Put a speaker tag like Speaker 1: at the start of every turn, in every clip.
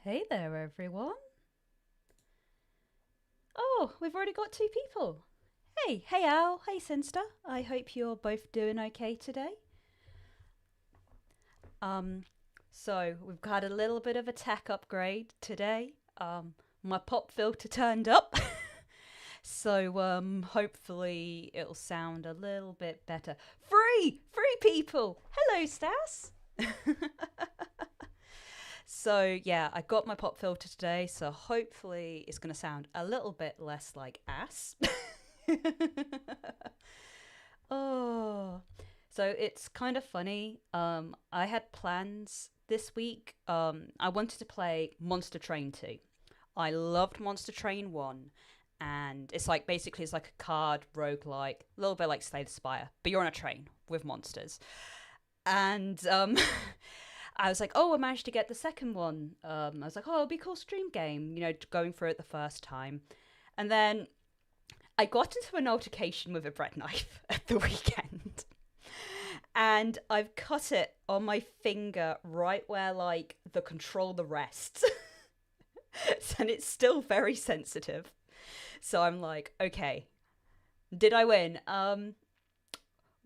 Speaker 1: Hey there, everyone. Oh, we've already got two people. Hey Al, hey Sinster. I hope you're both doing okay today. Um, so we've got a little bit of a tech upgrade today. My pop filter turned up, so hopefully it'll sound a little bit better. Free people. Hello, Stas. So yeah, I got my pop filter today, so hopefully it's gonna sound a little bit less like ass. Oh, so it's kind of funny. I had plans this week. I wanted to play Monster Train 2. I loved Monster Train 1, and it's like basically it's like a card roguelike, a little bit like Slay the Spire, but you're on a train with monsters. And I was like, oh, I managed to get the second one. I was like, oh, it'll be a cool stream game, going through it the first time. And then I got into an altercation with a bread knife at the weekend. And I've cut it on my finger right where, like, the controller rests. And it's still very sensitive. So I'm like, okay, did I win?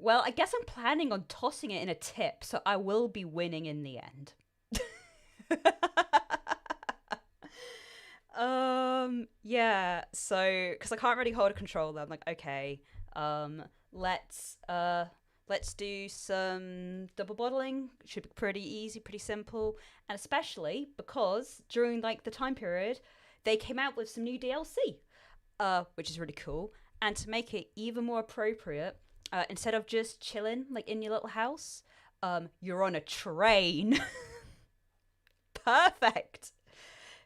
Speaker 1: Well, I guess I'm planning on tossing it in a tip, so I will be winning in the end. Yeah, so because I can't really hold a controller, I'm like, okay, um, let's uh, let's do some double bottling. Should be pretty easy, pretty simple, and especially because during like the time period, they came out with some new DLC, which is really cool. And to make it even more appropriate, instead of just chilling like in your little house, you're on a train. Perfect.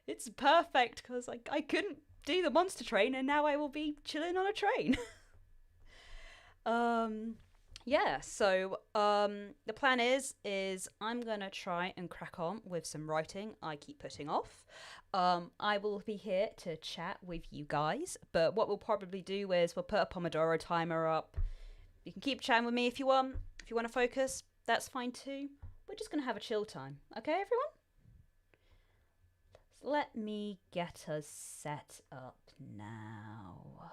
Speaker 1: It's perfect because like I couldn't do the monster train, and now I will be chilling on a train. um, yeah. So the plan is I'm gonna try and crack on with some writing I keep putting off. I will be here to chat with you guys, but what we'll probably do is we'll put a Pomodoro timer up. You can keep chatting with me if you want. If you want to focus, that's fine too. We're just gonna have a chill time, okay, everyone? Let me get us set up now.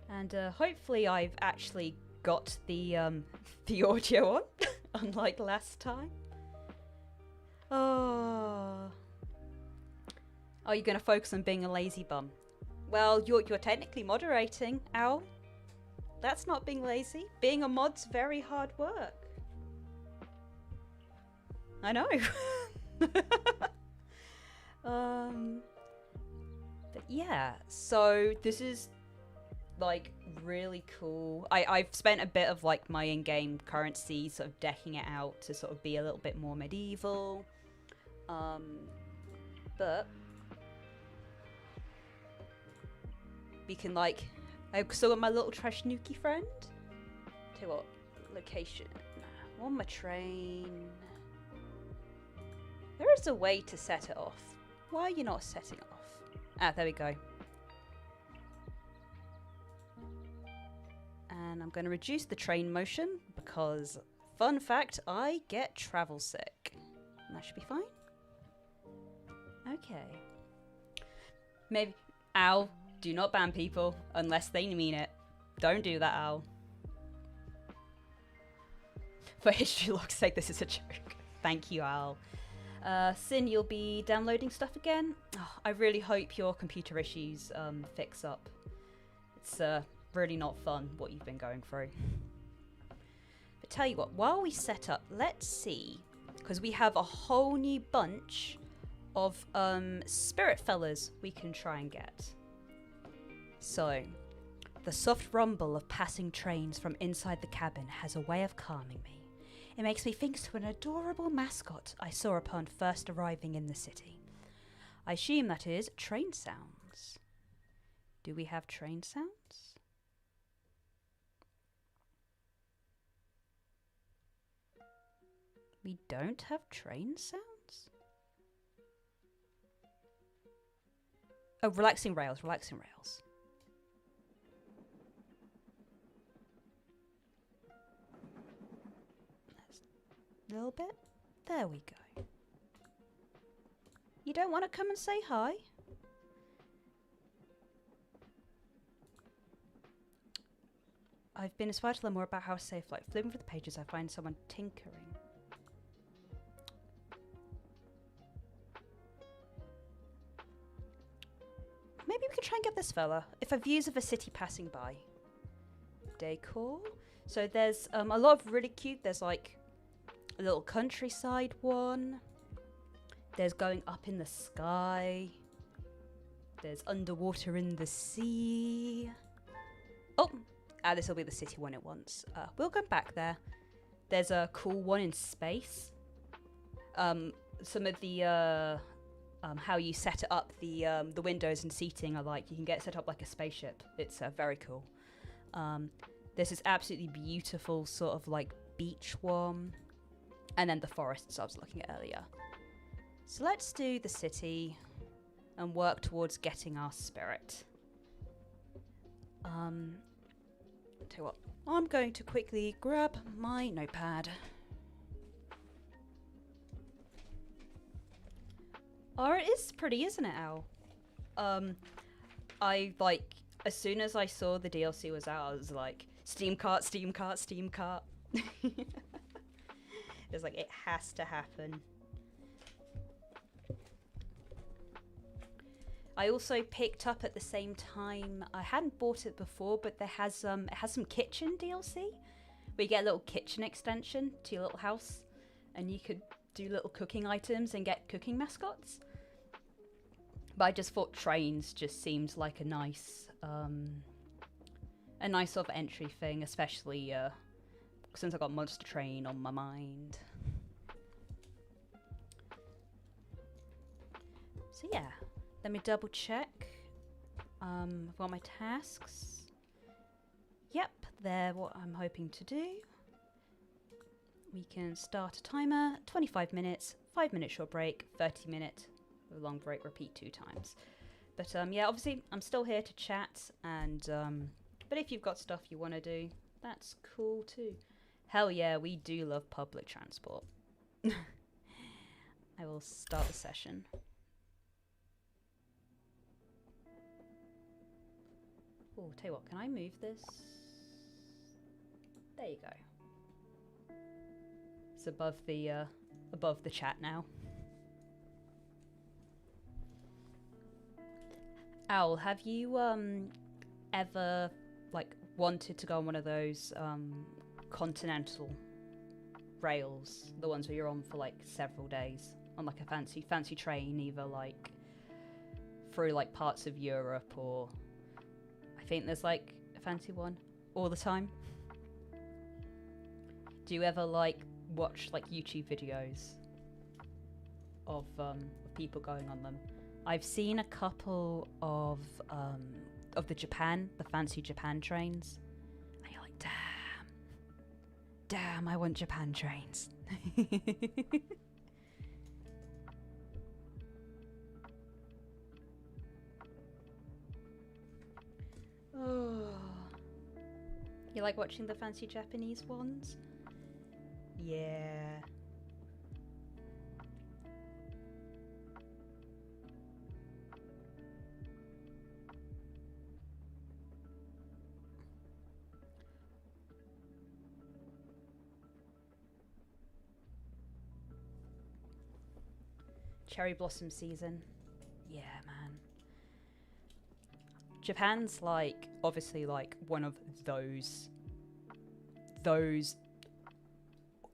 Speaker 1: And hopefully I've actually got the the audio on, unlike last time. Oh, are you going to focus on being a lazy bum? Well, you're technically moderating, Owl. That's not being lazy. Being a mod's very hard work. I know. But yeah, so this is like really cool. I've spent a bit of like my in-game currency sort of decking it out to sort of be a little bit more medieval. But we can like I've still got my little trash nuki friend. Tell you what, location. On my train. There is a way to set it off. Why are you not setting it off? Ah, there we go. And I'm going to reduce the train motion because, fun fact, I get travel sick. And that should be fine. Okay. Maybe. Ow, do not ban people unless they mean it. Don't do that, Owl. For history log's sake, this is a joke. Thank you, Owl. Sin, you'll be downloading stuff again? Oh, I really hope your computer issues fix up. It's really not fun what you've been going through. But tell you what, while we set up, let's see, because we have a whole new bunch of spirit fellas we can try and get. So, the soft rumble of passing trains from inside the cabin has a way of calming me. It makes me think to an adorable mascot I saw upon first arriving in the city. I assume that is train sounds. Do we have train sounds? We don't have train sounds? Oh, relaxing rails, relaxing rails. a little bit. There we go. You don't want to come and say hi? I've been inspired to learn more about how to save life. Flipping through the pages, I find someone tinkering. Maybe we could try and get this fella. If a views of a city passing by. Decor. So there's a lot of really cute. There's like a little countryside one. There's going up in the sky. There's underwater in the sea. Oh, this will be the city one it wants. We'll go back there. There's a cool one in space. Some of the how you set it up, the windows and seating are like, you can get it set up like a spaceship. It's very cool. There's this absolutely beautiful sort of like beach one. And then the forests I was looking at earlier. So let's do the city and work towards getting our spirit. Tell you what, I'm going to quickly grab my notepad. Oh, it is pretty, isn't it, Al? I like, as soon as I saw the DLC was out, I was like, Steam cart, Steam cart, Steam cart. It's like, it has to happen. I also picked up at the same time, I hadn't bought it before, but it has some kitchen DLC, where you get a little kitchen extension to your little house, and you could do little cooking items and get cooking mascots. But I just thought trains just seemed like a nice sort of entry thing, especially since I got Monster Train on my mind. So yeah, let me double check. I've got my tasks. Yep, they're what I'm hoping to do. We can start a timer, 25 minutes, 5-minute short break, 30 minute long break, repeat 2 times. But yeah, obviously I'm still here to chat, and but if you've got stuff you want to do, that's cool too. Hell yeah, we do love public transport. I will start the session. Oh, tell you what, can I move this? There you go. It's above the chat now. Owl, have you ever like wanted to go on one of those continental rails, the ones where you're on for like several days on like a fancy train, either like through like parts of Europe, or I think there's like a fancy one all the time? Do you ever like watch like YouTube videos of people going on them? I've seen a couple of the fancy Japan trains, and you're like, damn, I want Japan trains. Oh, you like watching the fancy Japanese ones? Yeah. Cherry blossom season. Yeah, man. Japan's like obviously like one of those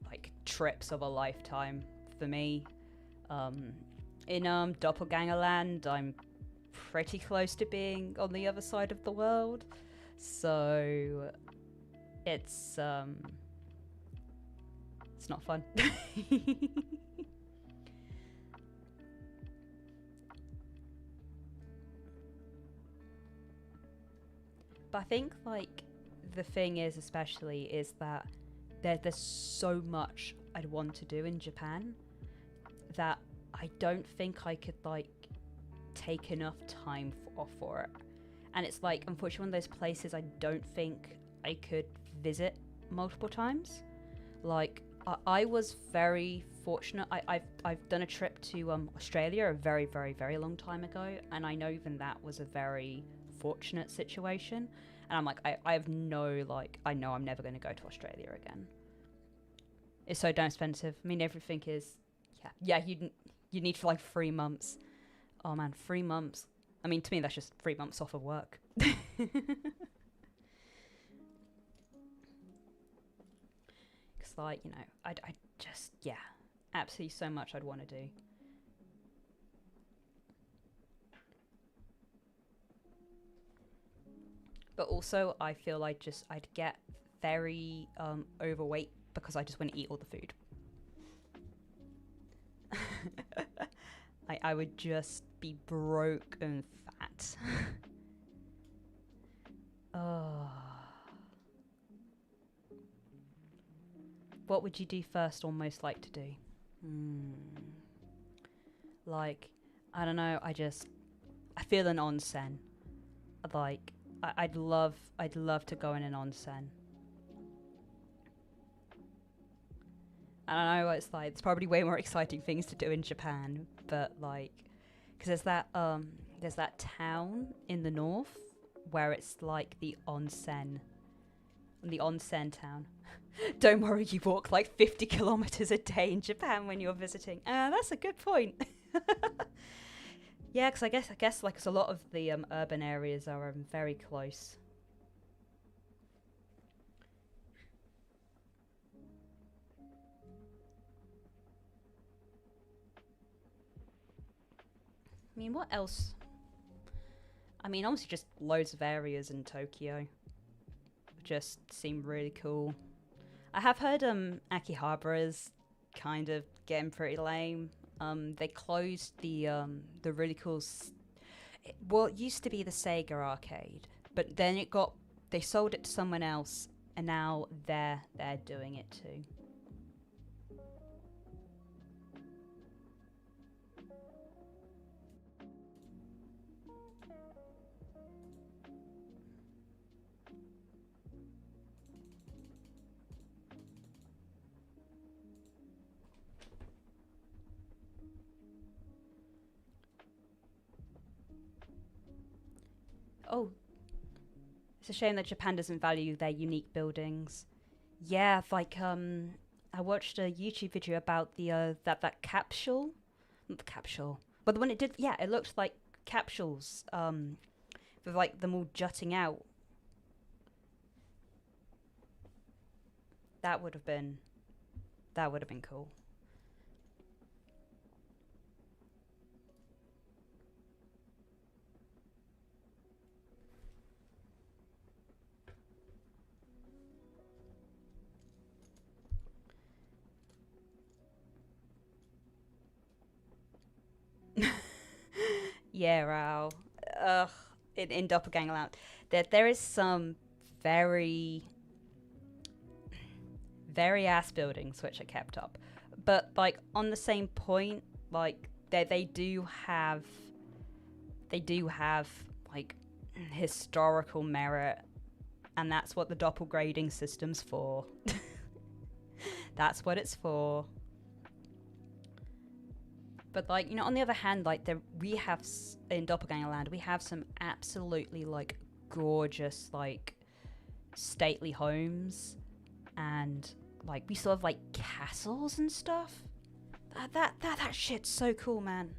Speaker 1: like trips of a lifetime for me. In doppelgänger land, I'm pretty close to being on the other side of the world, so it's not fun. But I think like the thing is, especially, is that there's so much I'd want to do in Japan that I don't think I could like take enough time off for it. And it's like, unfortunately, one of those places I don't think I could visit multiple times. Like, I was very fortunate. I've done a trip to Australia a very very very long time ago, and I know even that was a very fortunate situation. And I'm like, I have no like, I know I'm never going to go to Australia again. It's so damn expensive. I mean, everything is, yeah. You need for like 3 months. Oh man, 3 months. I mean, to me that's just 3 months off of work. Because like, you know, I just, yeah, absolutely so much I'd want to do. But also I feel like just I'd get very overweight because I just want to eat all the food. I would just be broke and fat. Oh. What would you do first or most like to do? Hmm. Like, I don't know, I feel an onsen. Like, I'd love to go in an onsen. I don't know what it's like. There's probably way more exciting things to do in Japan, but like, because there's that town in the north where it's like the onsen town. Don't worry, you walk like 50 kilometers a day in Japan when you're visiting. That's a good point. Yeah, because I guess like 'cause a lot of the urban areas are very close. I mean, what else? I mean, obviously just loads of areas in Tokyo just seem really cool. I have heard Akihabara is kind of getting pretty lame. They closed the really cool well, it used to be the Sega arcade, but then they sold it to someone else, and now they're doing it too. Oh, it's a shame that Japan doesn't value their unique buildings. Yeah, like I watched a YouTube video about the that capsule, not the capsule, but the one it did. Yeah, it looked like capsules. With like them all jutting out. That would have been that would have been cool. Yeah, Rao. Ugh. In Doppelganger Land, there is some very very ass buildings which are kept up, but like on the same point, like they do have like historical merit, and that's what the doppelgrading system's for. That's what it's for. But like, you know, on the other hand, like we have in Doppelganger Land, we have some absolutely like gorgeous like stately homes, and like we still have like castles and stuff. That shit's so cool, man.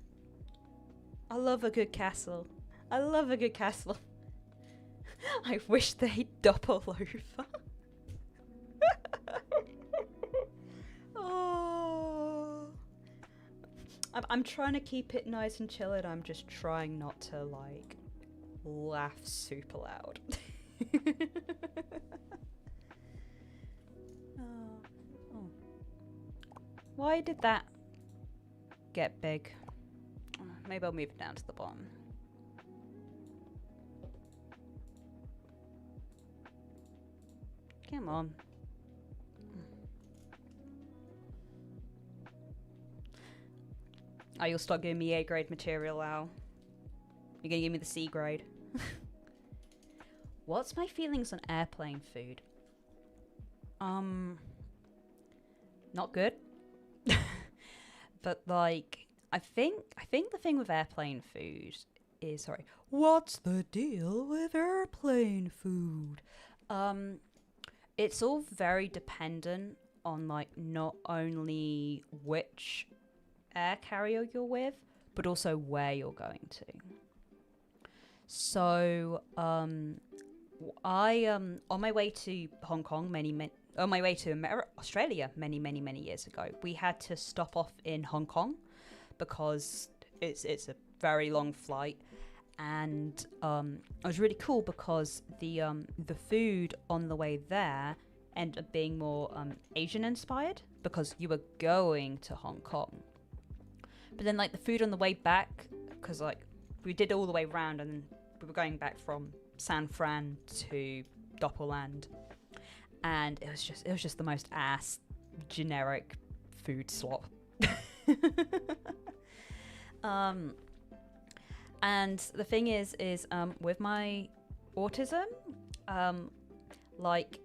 Speaker 1: I love a good castle. I love a good castle. I wish they'd doppel over. Oh. I'm trying to keep it nice and chill, and I'm just trying not to like laugh super loud. Oh. Oh. Why did that get big? Maybe I'll move it down to the bottom. Come on. Oh, you'll start giving me A grade material, Al. You're gonna give me the C grade. What's my feelings on airplane food? Um, not good. But like, I think the thing with airplane food is, sorry, what's the deal with airplane food? Um, it's all very dependent on like not only which air carrier you're with, but also where you're going to. So, I on my way to Hong Kong on my way to Australia many years ago, we had to stop off in Hong Kong because it's a very long flight, and it was really cool because the food on the way there ended up being more Asian inspired because you were going to Hong Kong. But then like the food on the way back, because like we did all the way round and we were going back from San Fran to Doppelland, and it was just the most ass generic food slop. And the thing is with my autism, like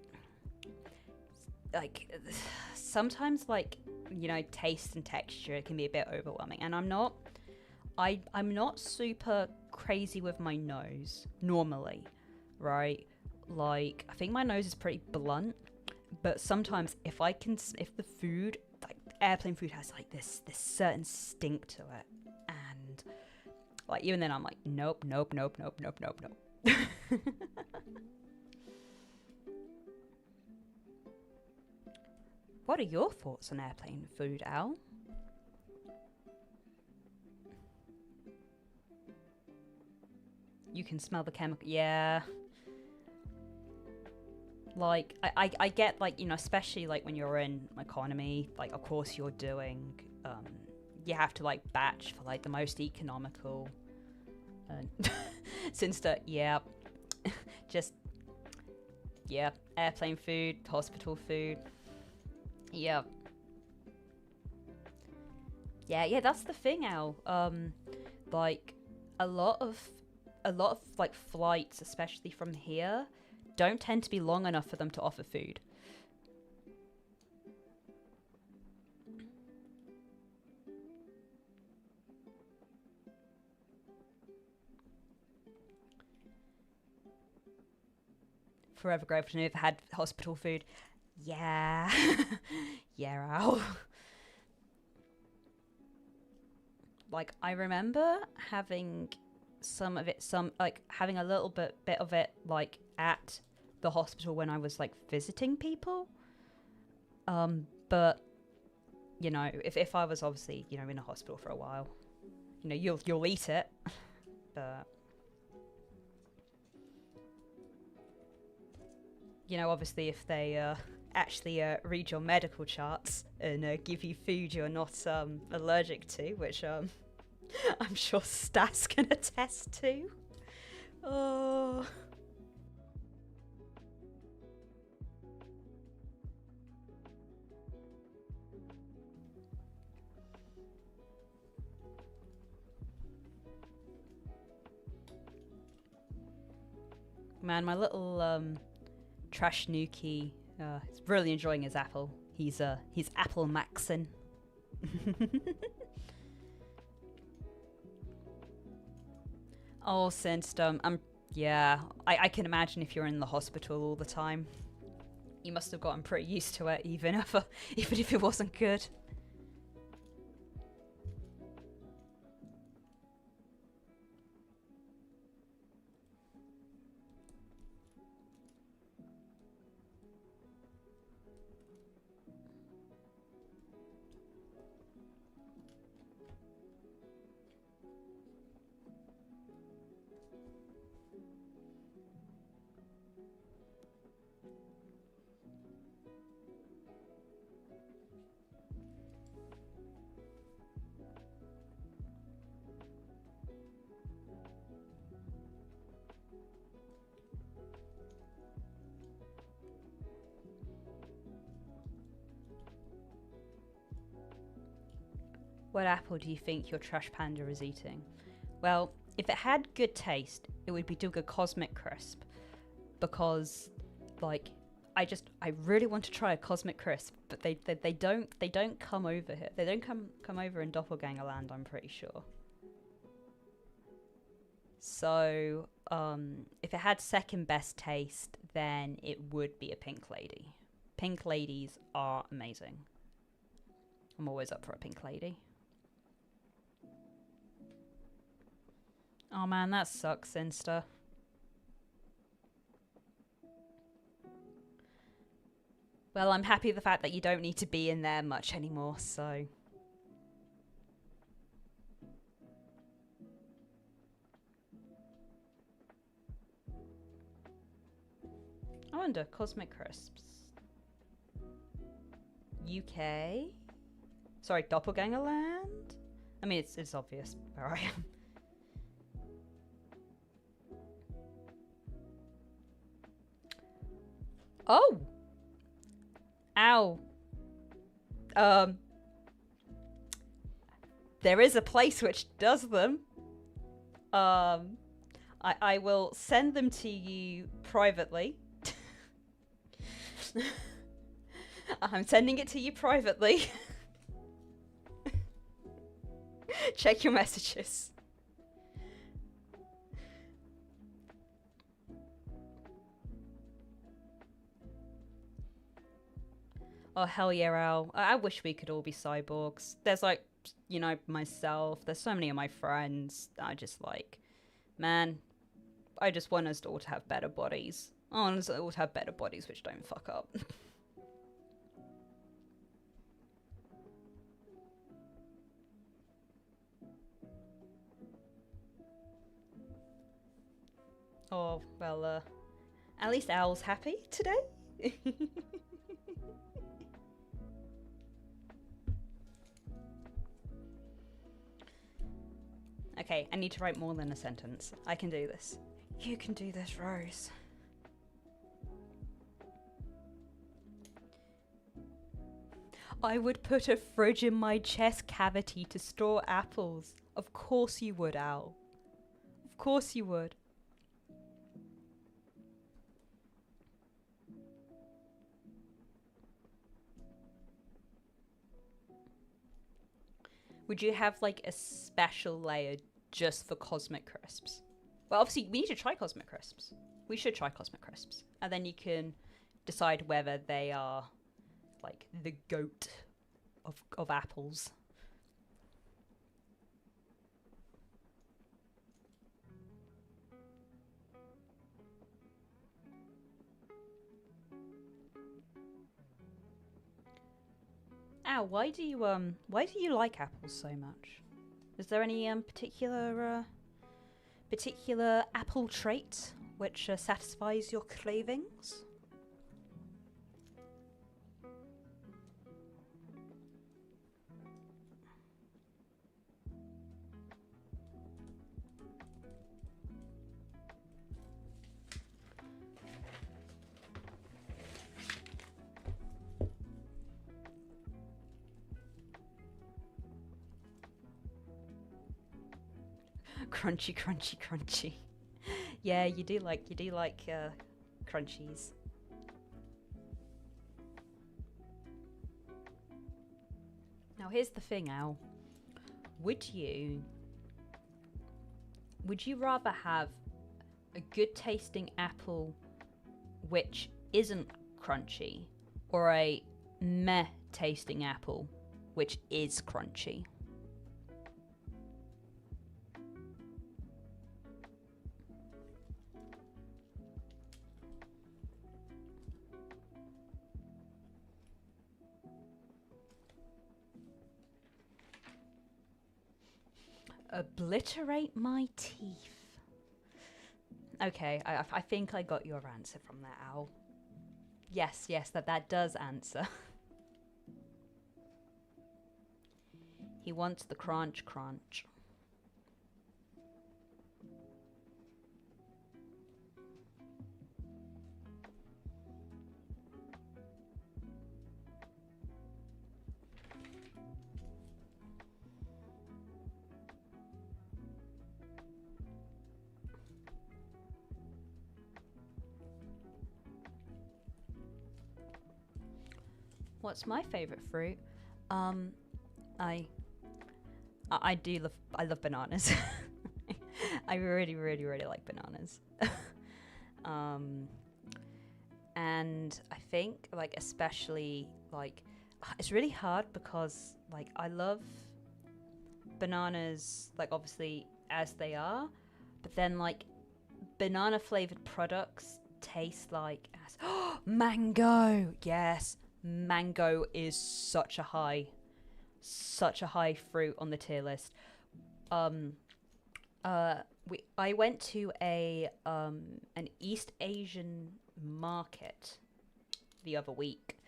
Speaker 1: sometimes like, you know, taste and texture can be a bit overwhelming, and I'm not super crazy with my nose normally, right? Like I think my nose is pretty blunt, but sometimes if the food, like airplane food, has like this certain stink to it, and like even then I'm like nope. What are your thoughts on airplane food, Al? You can smell the chemical. Yeah. Like, I get, like, you know, especially, like, when you're in economy, like, of course you're doing, you have to, like, batch for, like, the most economical. And since yeah, just, yeah, airplane food, hospital food. Yeah. Yeah, that's the thing, Al. Like, a lot of like flights, especially from here, don't tend to be long enough for them to offer food. Forever grateful to have had hospital food. Yeah. Yeah, Al. Like, I remember having having a little bit of it, like, at the hospital when I was, like, visiting people. But, you know, if I was obviously, you know, in a hospital for a while, you know, you'll eat it. But, you know, obviously if they, actually read your medical charts and give you food you're not allergic to, which I'm sure Stas can attest to. Oh. Man, my little trash nookie is really enjoying his apple. He's apple maxing. Oh, since I'm yeah, I can imagine if you're in the hospital all the time, you must have gotten pretty used to it, even if it wasn't good. What apple do you think your trash panda is eating? Well, if it had good taste, it would be doing a cosmic crisp because, like, I really want to try a cosmic crisp, but they don't come over here. They don't come over in doppelganger land, I'm pretty sure. So, if it had second best taste, then it would be a pink lady. Pink ladies are amazing. I'm always up for a pink lady. Oh man, that sucks, Insta. Well, I'm happy the fact that you don't need to be in there much anymore, so... I wonder, Cosmic Crisps. UK? Sorry, Doppelganger Land? I mean, it's obvious where I am. Oh! Ow. There is a place which does them. I will send them to you privately. I'm sending it to you privately. Check your messages. Oh, hell yeah, Al. I wish we could all be cyborgs. There's like, you know, myself. There's so many of my friends. I just like, man, I just want us all to have better bodies. I want us all to have better bodies which don't fuck up. Oh, well, at least Al's happy today. Okay, I need to write more than a sentence. I can do this. You can do this, Rose. I would put a fridge in my chest cavity to store apples. Of course you would, Al. Of course you would. Would you have like a special layer just for Cosmic Crisps? Well, obviously we need to try Cosmic Crisps. We should try Cosmic Crisps. And then you can decide whether they are like the goat of apples. Ow, why do you like apples so much? Is there any particular apple trait which satisfies your cravings? Crunchy, crunchy, crunchy. Yeah, you do like crunchies. Now here's the thing, Al. Would you rather have a good tasting apple which isn't crunchy, or a meh tasting apple which is crunchy? Obliterate my teeth. Okay, I think I got your answer from that, Owl. Yes, that does answer. He wants the crunch crunch. What's my favorite fruit? Um, I I love bananas. I really, really, really like bananas. um, and I think like especially like it's really hard because like I love bananas like obviously as they are, but then like banana flavored products taste like as mango. Yes, mango is such a high fruit on the tier list. Um, I went to a an East Asian market the other week,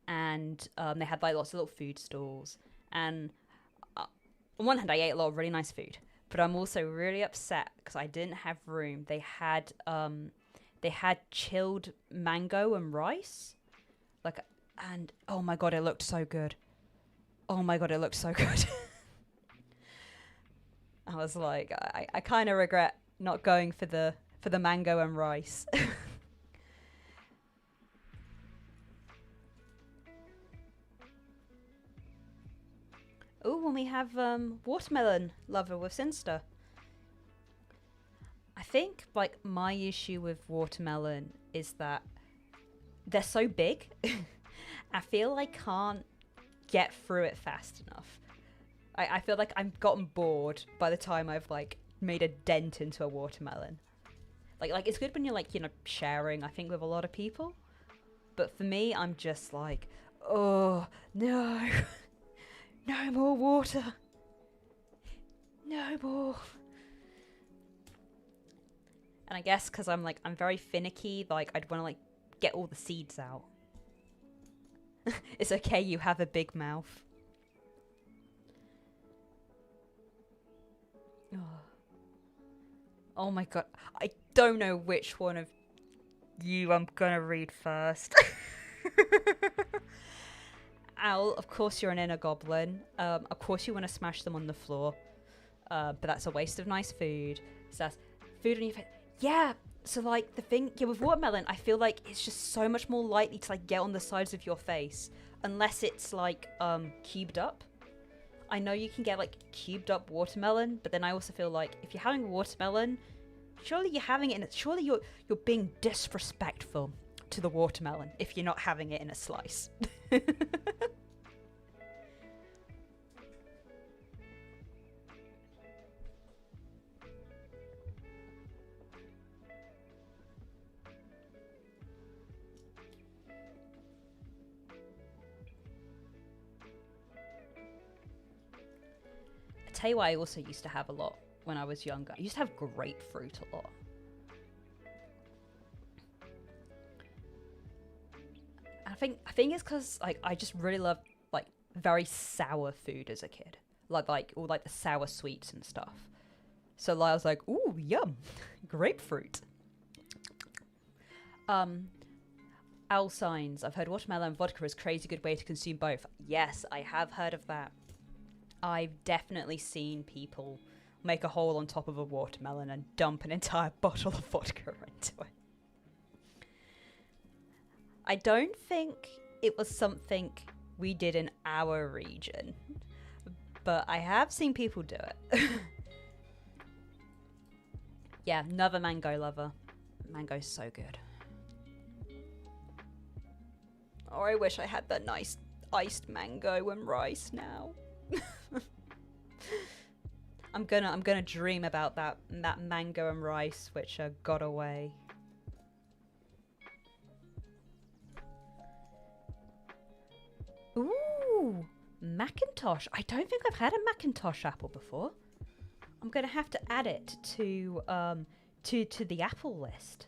Speaker 1: and they had like lots of little food stalls. And on one hand, I ate a lot of really nice food, but I'm also really upset because I didn't have room. They had chilled mango and rice, like, and oh my god, it looked so good. Oh my god, it looked so good. I was like, I kind of regret not going for the mango and rice. Oh, and we have watermelon lover with Sinster. I think like my issue with watermelon is that they're so big. I feel I can't get through it fast enough. I feel like I've gotten bored by the time I've like made a dent into a watermelon. Like it's good when you're like, you know, sharing, I think, with a lot of people. But for me, I'm just like, oh no. No more water. No more. And I guess because I'm very finicky, like I'd want to like get all the seeds out. It's okay, you have a big mouth. Oh. Oh my god, I don't know which one of you I'm gonna read first. Owl, of course you're an inner goblin. Of course you want to smash them on the floor. But that's a waste of nice food. So that's food on your face. Yeah, so like the thing, yeah, with watermelon, I feel like it's just so much more likely to like get on the sides of your face. Unless it's like cubed up. I know you can get like cubed up watermelon, but then I also feel like if you're having watermelon, surely you're having it in it. Surely you're being disrespectful to the watermelon if you're not having it in a slice. I tell you what, I also used to have a lot when I was younger. I used to have grapefruit a lot. I think it's because like I just really loved like very sour food as a kid, like all like the sour sweets and stuff. So like, I was like, ooh, yum, grapefruit. Um, Owl signs. I've heard watermelon and vodka is a crazy good way to consume both. Yes, I have heard of that. I've definitely seen people make a hole on top of a watermelon and dump an entire bottle of vodka into it. I don't think it was something we did in our region, but I have seen people do it. Yeah, another mango lover. Mango's so good. Oh, I wish I had that nice iced mango and rice now. I'm gonna dream about that mango and rice which got away. Ooh, Macintosh. I don't think I've had a Macintosh apple before. I'm gonna have to add it to the apple list.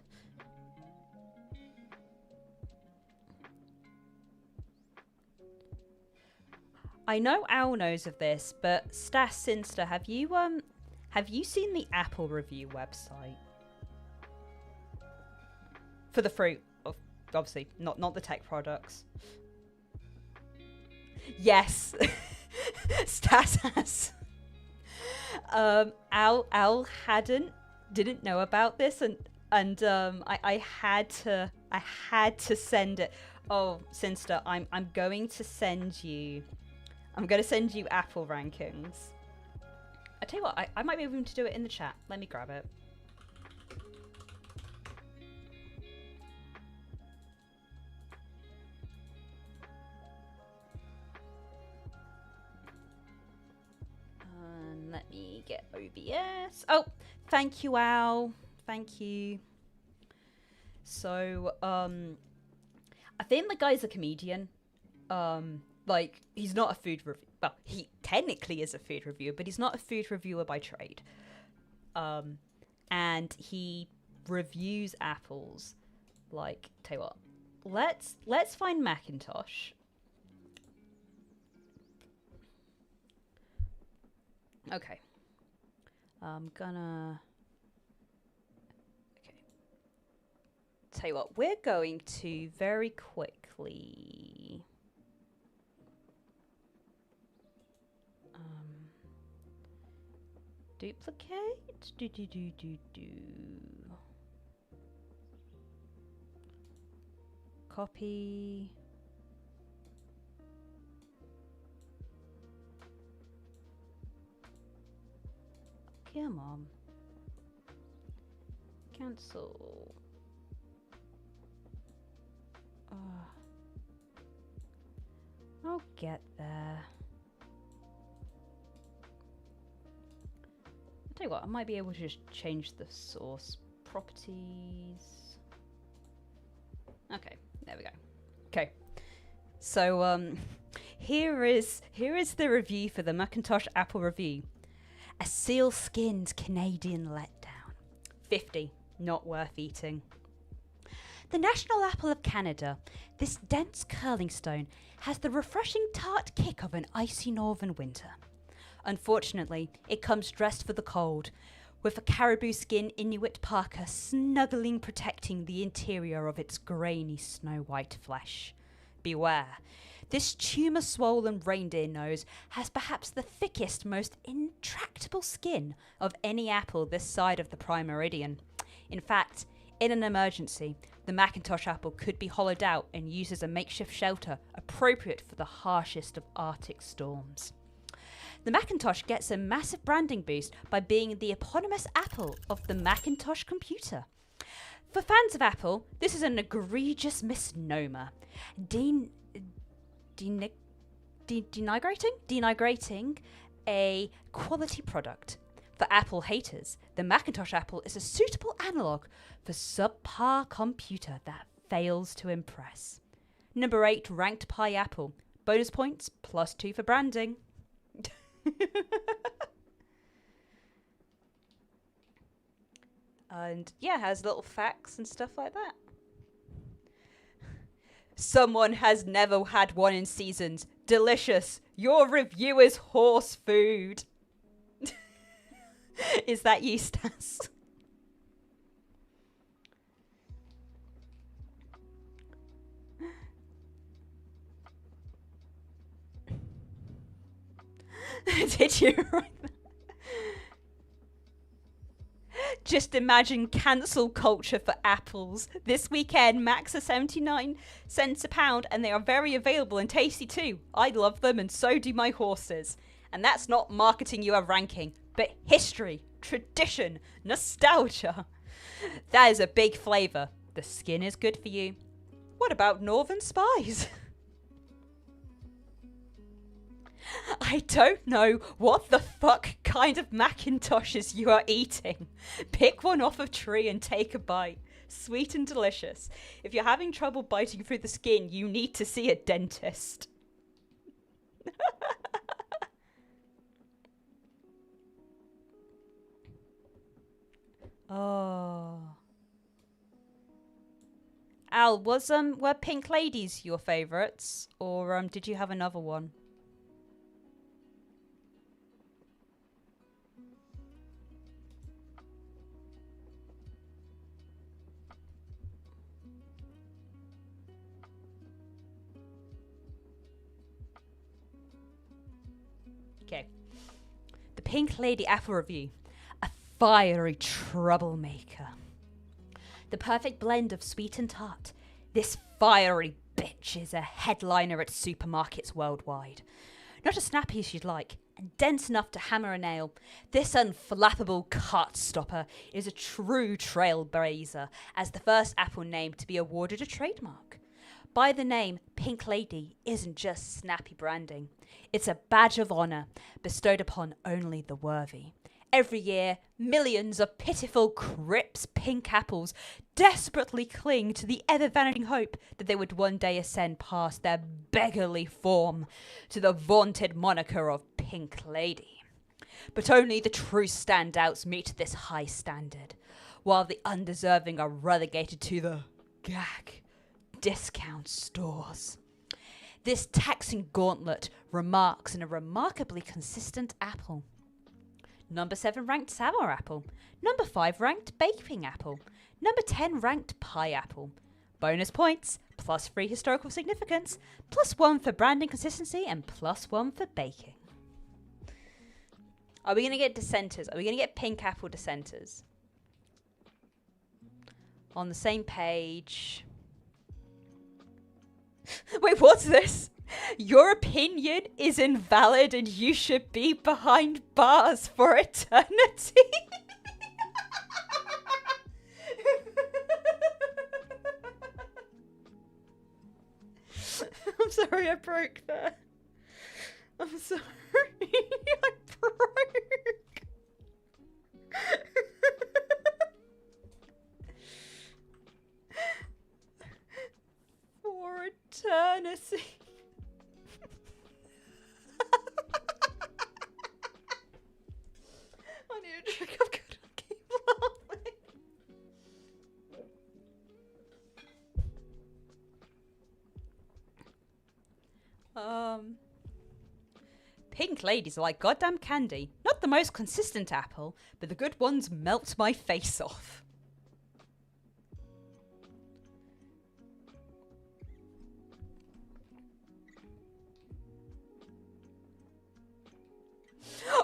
Speaker 1: I know Al knows of this, but Stas Sinster, have you seen the Apple review website for the fruit? Obviously, not the tech products. Yes, Stas has. Al didn't know about this, and I had to send it. Oh, Sinster, I'm going to send you. I'm going to send you Apple rankings. I tell you what, I might be able to do it in the chat. Let me grab it. And let me get OBS. Oh, thank you, Al. Thank you. So, I think the guy's a comedian. Like, he's not a food reviewer. Well, he technically is a food reviewer, but he's not a food reviewer by trade. And he reviews apples. Like, tell you what, let's find Macintosh. Okay. I'm gonna... Okay. Tell you what, we're going to very quickly... duplicate? Copy. Come on. Cancel. I'll get there. Tell you what, I might be able to just change the source properties. Okay, there we go. Okay, so here is the review for the Macintosh Apple review. A seal-skinned Canadian letdown. 50, not worth eating. The national apple of Canada, this dense curling stone has the refreshing tart kick of an icy northern winter. Unfortunately, it comes dressed for the cold, with a caribou skin Inuit parka snuggling protecting the interior of its grainy snow-white flesh. Beware, this tumour-swollen reindeer nose has perhaps the thickest, most intractable skin of any apple this side of the prime meridian. In fact, in an emergency, the Macintosh apple could be hollowed out and used as a makeshift shelter appropriate for the harshest of Arctic storms. The Macintosh gets a massive branding boost by being the eponymous apple of the Macintosh computer. For fans of Apple, this is an egregious misnomer. Denigrating a quality product. For Apple haters, the Macintosh Apple is a suitable analogue for subpar computer that fails to impress. Number 8 ranked Pi Apple. Bonus points +2 for branding. And yeah, has little facts and stuff like that. Someone has never had one in seasons. Delicious. Your review is horse food. Is that you, Stas? Did you write that? Just imagine cancel culture for apples. This weekend, Macs are 79 cents a pound, and they are very available and tasty too. I love them, and so do my horses. And that's not marketing you a ranking, but history, tradition, nostalgia. That is a big flavour. The skin is good for you. What about Northern Spies? I don't know what the fuck kind of Macintoshes you are eating. Pick one off a tree and take a bite. Sweet and delicious. If you're having trouble biting through the skin, you need to see a dentist. Oh. Al, were Pink Ladies your favourites? Or did you have another one? Okay. The Pink Lady Apple Review. A fiery troublemaker. The perfect blend of sweet and tart. This fiery bitch is a headliner at supermarkets worldwide. Not as snappy as you'd like, and dense enough to hammer a nail, this unflappable cart stopper is a true trailblazer, as the first Apple name to be awarded a trademark. By the name, Pink Lady isn't just snappy branding. It's a badge of honour bestowed upon only the worthy. Every year, millions of pitiful Crips pink apples desperately cling to the ever-vanishing hope that they would one day ascend past their beggarly form to the vaunted moniker of Pink Lady. But only the true standouts meet this high standard, while the undeserving are relegated to the gag discount stores. This taxing gauntlet remarks in a remarkably consistent apple. Number 7 ranked sour apple. Number 5 ranked baking apple. Number 10 ranked pie apple. Bonus points, plus 3 historical significance, plus 1 for branding consistency, and plus 1 for baking. Are we going to get dissenters? Are we going to get pink apple dissenters? On the same page. Wait, what's this? Your opinion is invalid and you should be behind bars for eternity. I'm sorry I broke that. I'm sorry I broke. For eternity. I need a drink. I've got to keep laughing. Pink ladies are like goddamn candy. Not the most consistent apple, but the good ones melt my face off.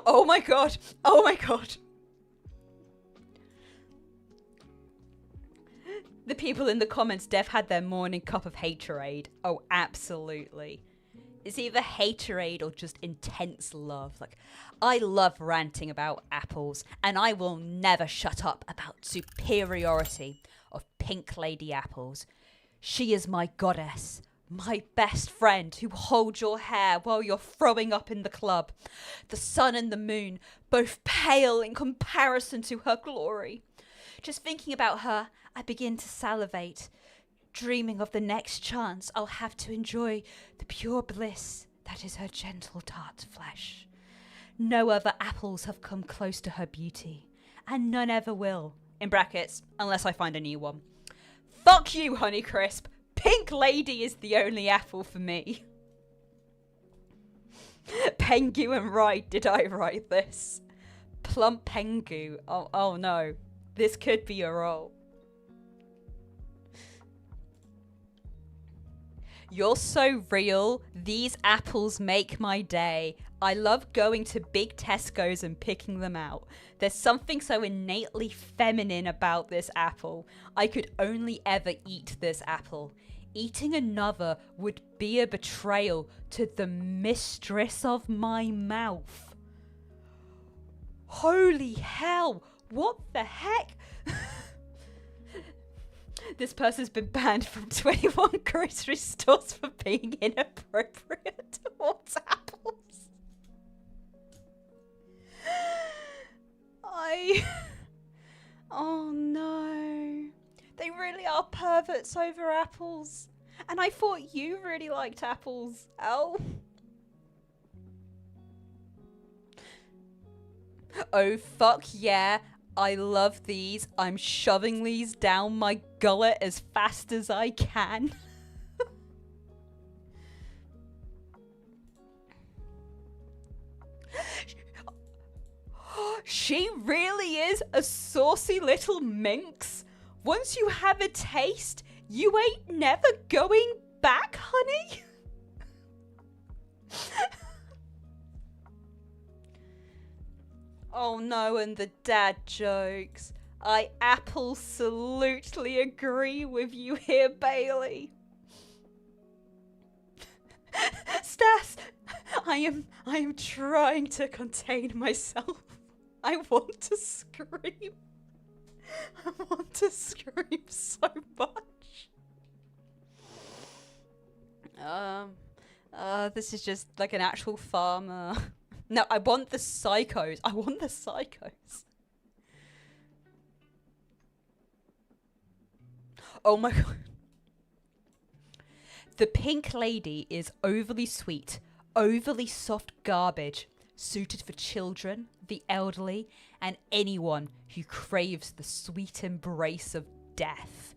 Speaker 1: Oh my god. Oh my god. The people in the comments, Dev had their morning cup of haterade. Oh, absolutely. It's either haterade or just intense love. Like, I love ranting about apples, and I will never shut up about superiority of Pink Lady apples. She is my goddess, my best friend who holds your hair while you're throwing up in the club. The sun and the moon, both pale in comparison to her glory. Just thinking about her, I begin to salivate, dreaming of the next chance I'll have to enjoy the pure bliss that is her gentle tart flesh. No other apples have come close to her beauty, and none ever will, in brackets, unless I find a new one. Fuck you, Honeycrisp! Pink Lady is the only apple for me. Pengu and right, did I write this? Plump Pengu. Oh no. This could be a role. You're so real. These apples make my day. I love going to big Tesco's and picking them out. There's something so innately feminine about this apple. I could only ever eat this apple. Eating another would be a betrayal to the mistress of my mouth. Holy hell, what the heck? This person's been banned from 21 grocery stores for being inappropriate towards apples. Oh no. They really are perverts over apples. And I thought you really liked apples. Oh. Oh fuck yeah. I love these. I'm shoving these down my gullet as fast as I can. She really is a saucy little minx. Once you have a taste, you ain't never going back, honey. Oh no, and the dad jokes. I absolutely agree with you here, Bailey. Stas, I am trying to contain myself. I want to scream. I want to scream so much. This is just like an actual farmer. No, I want the psychos. I want the psychos. Oh my god. The pink lady is overly sweet, overly soft garbage, suited for children, the elderly, and anyone who craves the sweet embrace of death.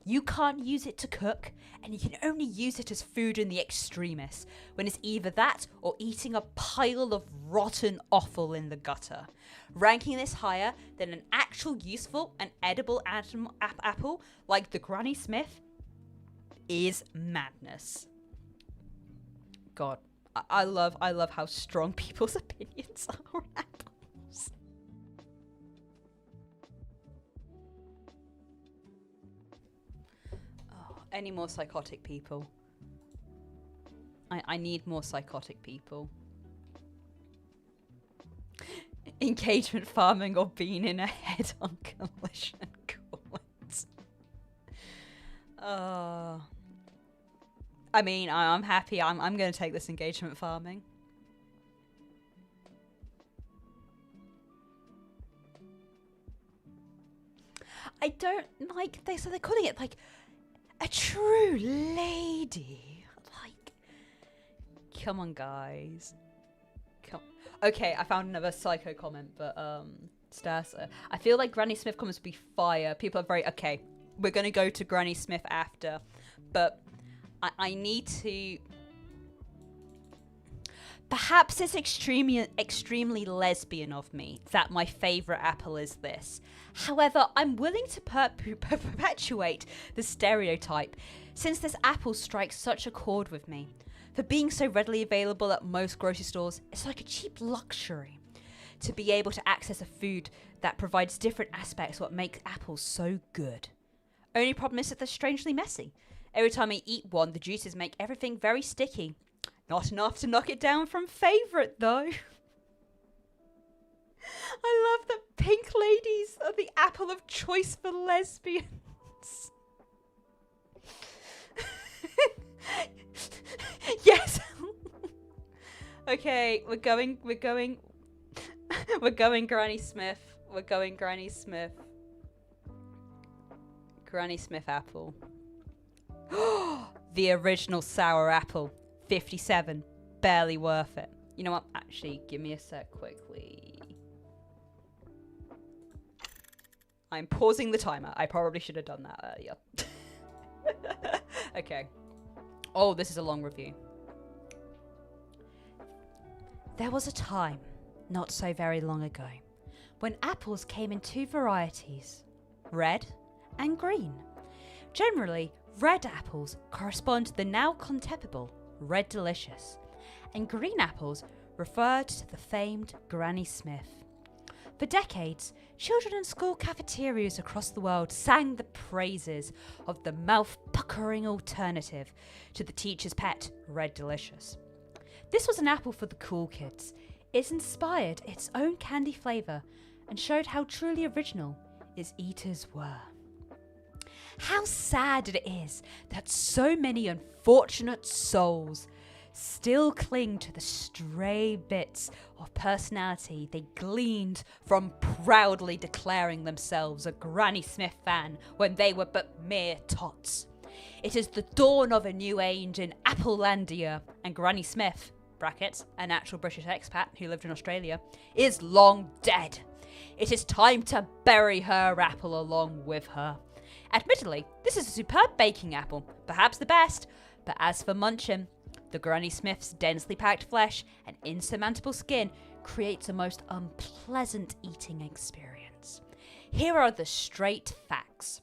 Speaker 1: You can't use it to cook, and you can only use it as food in the extremis, when it's either that or eating a pile of rotten offal in the gutter. Ranking this higher than an actual useful and edible apple like the Granny Smith is madness. God, I love how strong people's opinions are on apples. Oh, any more psychotic people? I need more psychotic people. Engagement farming or being in a head-on collision course. I mean, I'm happy. I'm going to take this engagement farming. I don't like this. So they're calling it like a true lady. Like, come on, guys. Okay, I found another psycho comment, but Stas, I feel like Granny Smith comments would be fire. People are very okay. We're gonna go to Granny Smith after, but I need to. Perhaps it's extremely lesbian of me that my favourite apple is this. However, I'm willing to perpetuate the stereotype, since this apple strikes such a chord with me. For being so readily available at most grocery stores, it's like a cheap luxury to be able to access a food that provides different aspects of what makes apples so good. Only problem is that they're strangely messy. Every time I eat one, the juices make everything very sticky. Not enough to knock it down from favourite, though. I love that pink ladies are the apple of choice for lesbians. Yes. Okay, we're going Granny Smith. We're going Granny Smith. Granny Smith apple. The original sour apple. 57. Barely worth it. You know what? Actually, give me a sec quickly. I'm pausing the timer. I probably should have done that earlier. Okay. Oh, this is a long review. There was a time, not so very long ago, when apples came in two varieties, red and green. Generally, red apples correspond to the now contemporary Red Delicious, and green apples referred to the famed Granny Smith. For decades, children in school cafeterias across the world sang the praises of the mouth-puckering alternative to the teacher's pet, Red Delicious. This was an apple for the cool kids. It inspired its own candy flavour and showed how truly original its eaters were. How sad it is that so many unfortunate souls still cling to the stray bits of personality they gleaned from proudly declaring themselves a Granny Smith fan when they were but mere tots. It is the dawn of a new age in Applelandia, and Granny Smith, brackets, an actual British expat who lived in Australia, is long dead. It is time to bury her apple along with her. Admittedly, this is a superb baking apple, perhaps the best, but as for munching, the Granny Smith's densely packed flesh and insurmountable skin creates a most unpleasant eating experience. Here are the straight facts.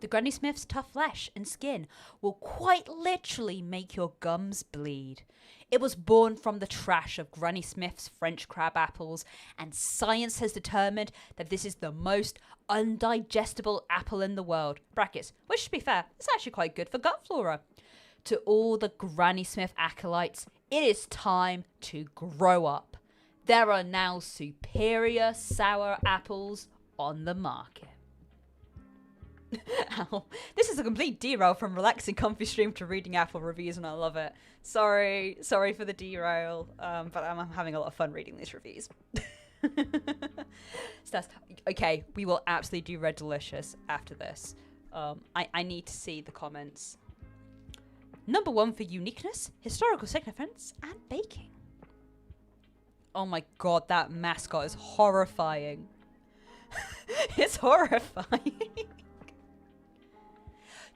Speaker 1: The Granny Smith's tough flesh and skin will quite literally make your gums bleed. It was born from the trash of Granny Smith's French crab apples, and science has determined that this is the most undigestible apple in the world. Brackets, which to be fair, is actually quite good for gut flora. To all the Granny Smith acolytes, it is time to grow up. There are now superior sour apples on the market. Ow. This is a complete derail from relaxing comfy stream to reading Apple reviews, and I love it. Sorry for the derail, but I'm having a lot of fun reading these reviews. Stas, okay, we will absolutely do Red Delicious after this. I need to see the comments. Number 1 for uniqueness, historical significance, and baking. Oh my god, that mascot is horrifying. It's horrifying.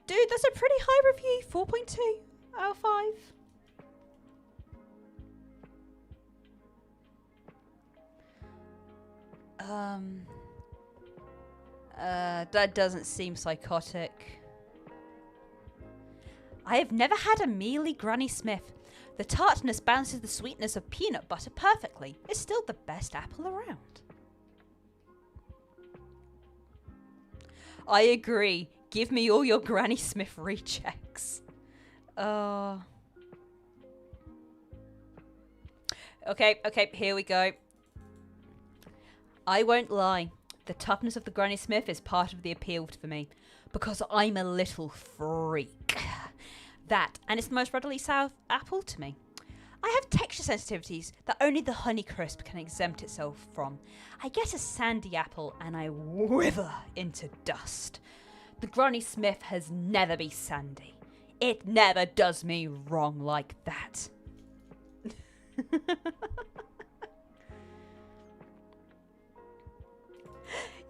Speaker 1: Dude, that's a pretty high review. 4.2 out of 5. That doesn't seem psychotic. I have never had a mealy Granny Smith. The tartness balances the sweetness of peanut butter perfectly. It's still the best apple around. I agree. Give me all your Granny Smith rejects. Okay, here we go. I won't lie. The toughness of the Granny Smith is part of the appeal for me. Because I'm a little freak. That, and it's the most readily sour apple to me. I have texture sensitivities that only the Honeycrisp can exempt itself from. I get a sandy apple and I wither into dust. The Granny Smith has never been sandy. It never does me wrong like that.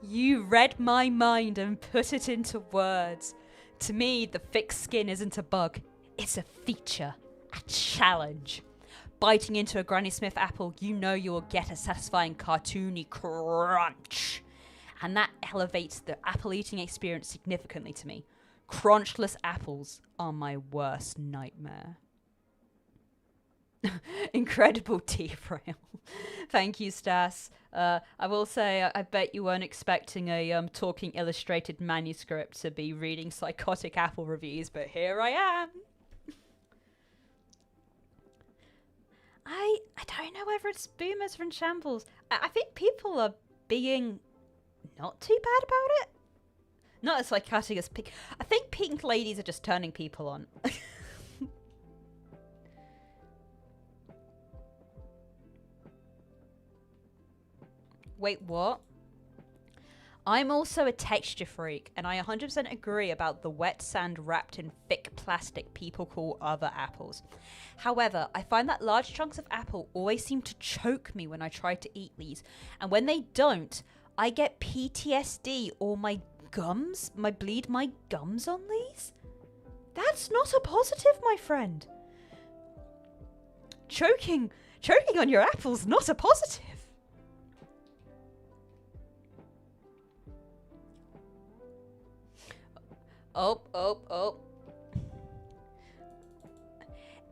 Speaker 1: You read my mind and put it into words. To me, the thick skin isn't a bug. It's a feature. A challenge. Biting into a Granny Smith apple, you know you will get a satisfying cartoony crunch. And that elevates the apple eating experience significantly to me. Crunchless apples are my worst nightmare. Incredible derail. Thank you, Stas. I will say, I bet you weren't expecting a talking illustrated manuscript to be reading psychotic apple reviews, but here I am. I don't know whether it's boomers from shambles. I think people are being not too bad about it. Not as psychotic as pink. I think pink ladies are just turning people on. Wait, what? I'm also a texture freak, and I 100% agree about the wet sand wrapped in thick plastic people call other apples. However, I find that large chunks of apple always seem to choke me when I try to eat these, and when they don't, I get PTSD or my gums on these? That's not a positive, my friend. Choking on your apple's not a positive. Oh.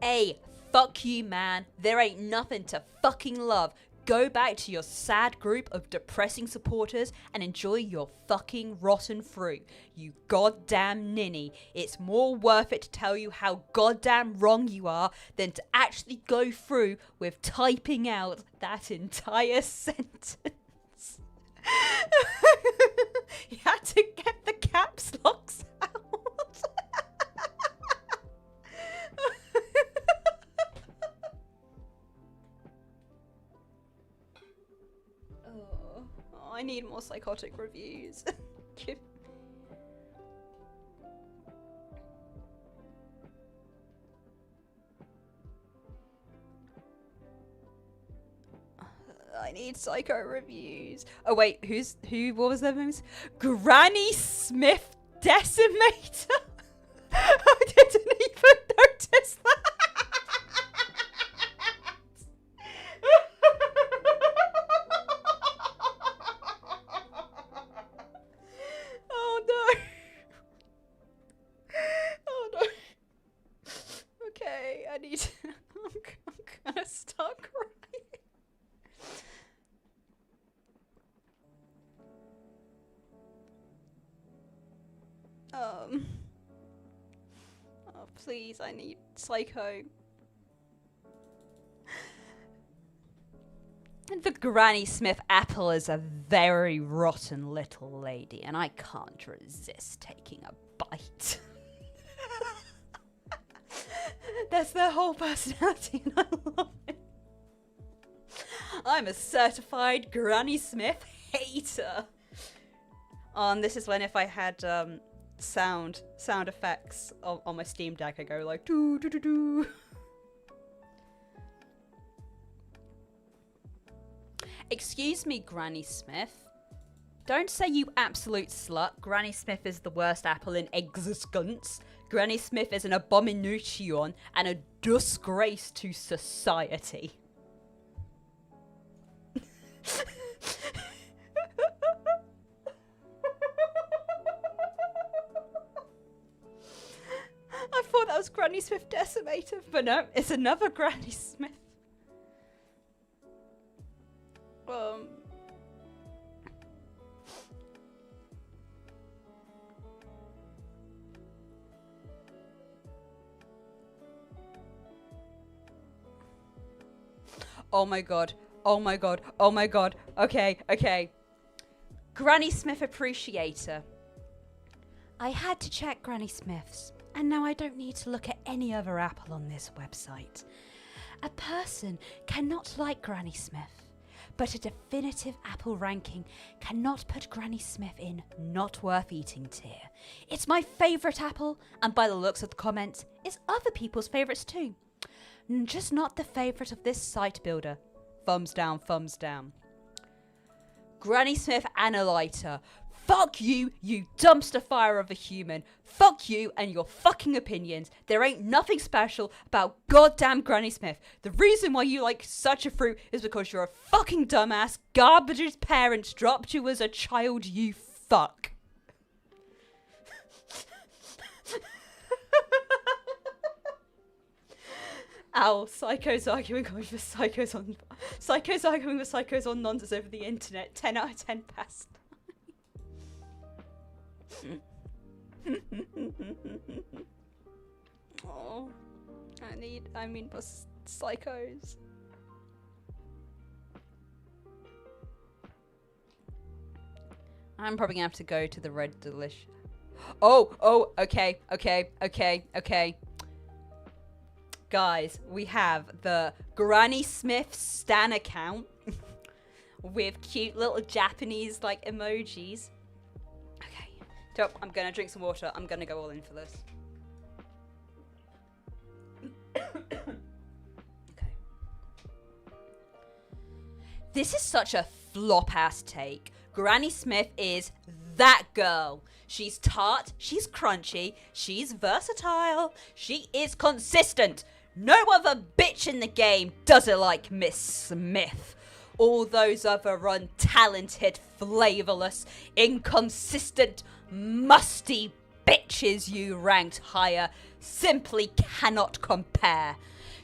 Speaker 1: Hey, fuck you, man. There ain't nothing to fucking love. Go back to your sad group of depressing supporters and enjoy your fucking rotten fruit, you goddamn ninny. It's more worth it to tell you how goddamn wrong you are than to actually go through with typing out that entire sentence. You had to get the caps locks out. I need more psychotic reviews. I need psycho reviews. Oh wait, what was their names? Granny Smith Decimator? I didn't even notice that. Oh no. Okay, I need to, I'm gonna start crying. Oh, please, I need Psycho. The Granny Smith apple is a very rotten little lady, and I can't resist taking a bite. That's their whole personality, and I love it. I'm a certified Granny Smith hater. And this is when, if I had sound effects on my Steam Deck, I go like doo doo doo doo. Excuse me, Granny Smith. Don't say you absolute slut. Granny Smith is the worst apple in existence. Granny Smith is an abomination and a disgrace to society. I thought that was Granny Smith Decimator, but no, it's another Granny Smith. Oh my god. Oh my god. Oh my god. Okay, okay. Granny Smith Appreciator. I had to check Granny Smith's, and now I don't need to look at any other apple on this website. A person cannot like Granny Smith, but a definitive apple ranking cannot put Granny Smith in not worth eating tier. It's my favourite apple, and by the looks of the comments, it's other people's favourites too. Just not the favourite of this site builder. Thumbs down, thumbs down. Granny Smith Analyzer. Fuck you, you dumpster fire of a human. Fuck you and your fucking opinions. There ain't nothing special about goddamn Granny Smith. The reason why you like such a fruit is because you're a fucking dumbass. Garbage's parents dropped you as a child, you fuck. Ow, Psycho's arguing with Psycho's on nonsense over the internet. 10 out of 10 past. Oh, I mean Psychos. I'm probably gonna have to go to the Red Delish. Oh, okay. Guys, we have the Granny Smith Stan account with cute little Japanese like emojis. Okay, dope. I'm gonna drink some water. I'm gonna go all in for this. Okay. This is such a flop ass take. Granny Smith is that girl. She's tart, she's crunchy, she's versatile, she is consistent. No other bitch in the game does it like Miss Smith. All those other untalented, flavourless, inconsistent, musty bitches you ranked higher simply cannot compare.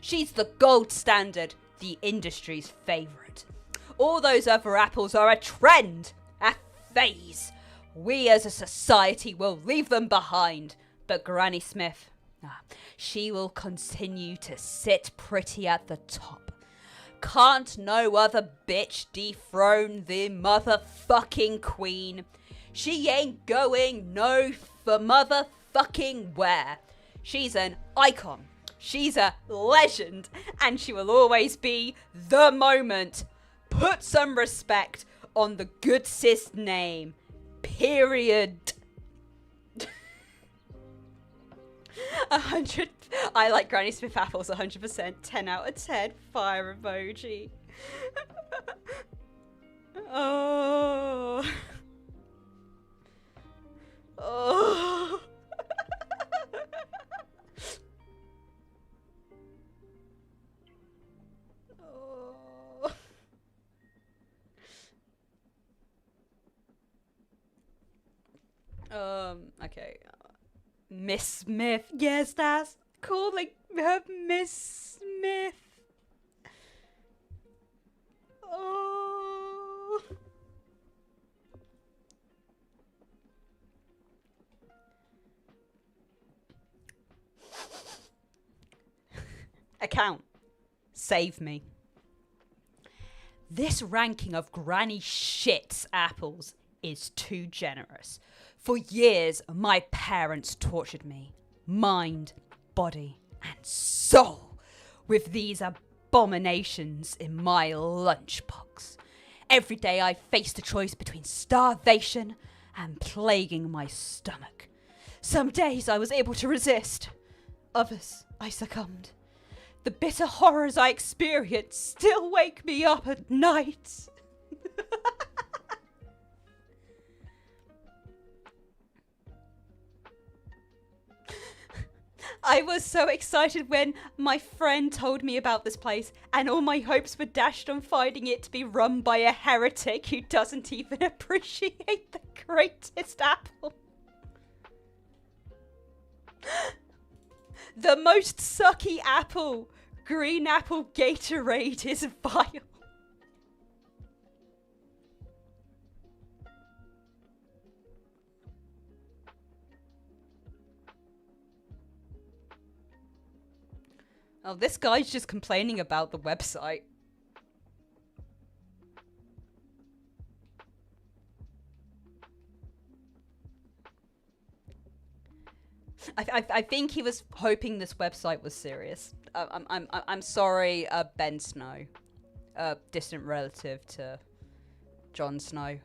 Speaker 1: She's the gold standard, the industry's favourite. All those other apples are a trend, a phase. We as a society will leave them behind. But Granny Smith, she will continue to sit pretty at the top. Can't no other bitch dethrone the motherfucking queen. She ain't going no for motherfucking where. She's an icon. She's a legend. And she will always be the moment. Put some respect on the good sis name. Period. 100. I like Granny Smith apples 100%. 10 out of 10. Fire emoji. Oh. Oh. Okay. Miss Smith. Yes, that's calling her Miss Smith. Oh. Account. Save me. This ranking of granny shits apples is too generous. For years, my parents tortured me, mind, body, and soul, with these abominations in my lunchbox. Every day I faced a choice between starvation and plaguing my stomach. Some days I was able to resist. Others I succumbed. The bitter horrors I experienced still wake me up at night. I was so excited when my friend told me about this place, and all my hopes were dashed on finding it to be run by a heretic who doesn't even appreciate the greatest apple. The most sucky apple, green apple Gatorade, is vile. Oh, this guy's just complaining about the website. I think he was hoping this website was serious. I'm sorry, Ben Snow, distant relative to Jon Snow.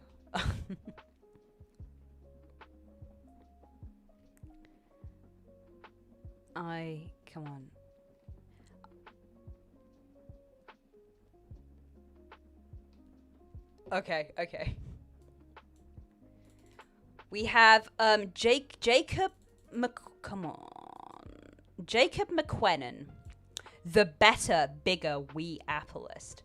Speaker 1: Come on. Okay. We have Jacob McQuennan, the better, bigger wee appleist.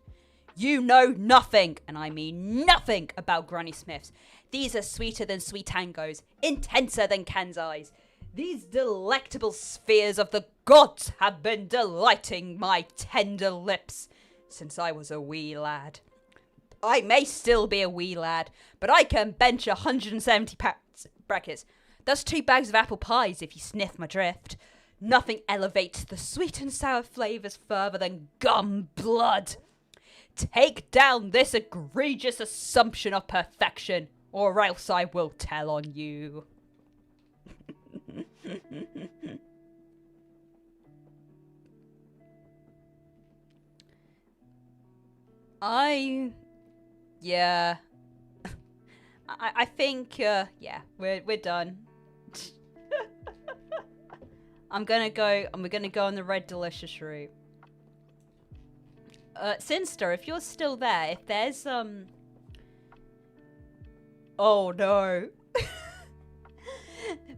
Speaker 1: You know nothing, and I mean nothing, about Granny Smiths. These are sweeter than sweet tangos, intenser than Kanzais. These delectable spheres of the gods have been delighting my tender lips since I was a wee lad. I may still be a wee lad, but I can bench 170 pounds. Brackets. That's 2 bags of apple pies if you sniff my drift. Nothing elevates the sweet and sour flavours further than gum blood. Take down this egregious assumption of perfection, or else I will tell on you. Yeah. I think, yeah, we're done. I'm gonna go on the Red Delicious route. Sinster, if you're still there, if there's, oh no.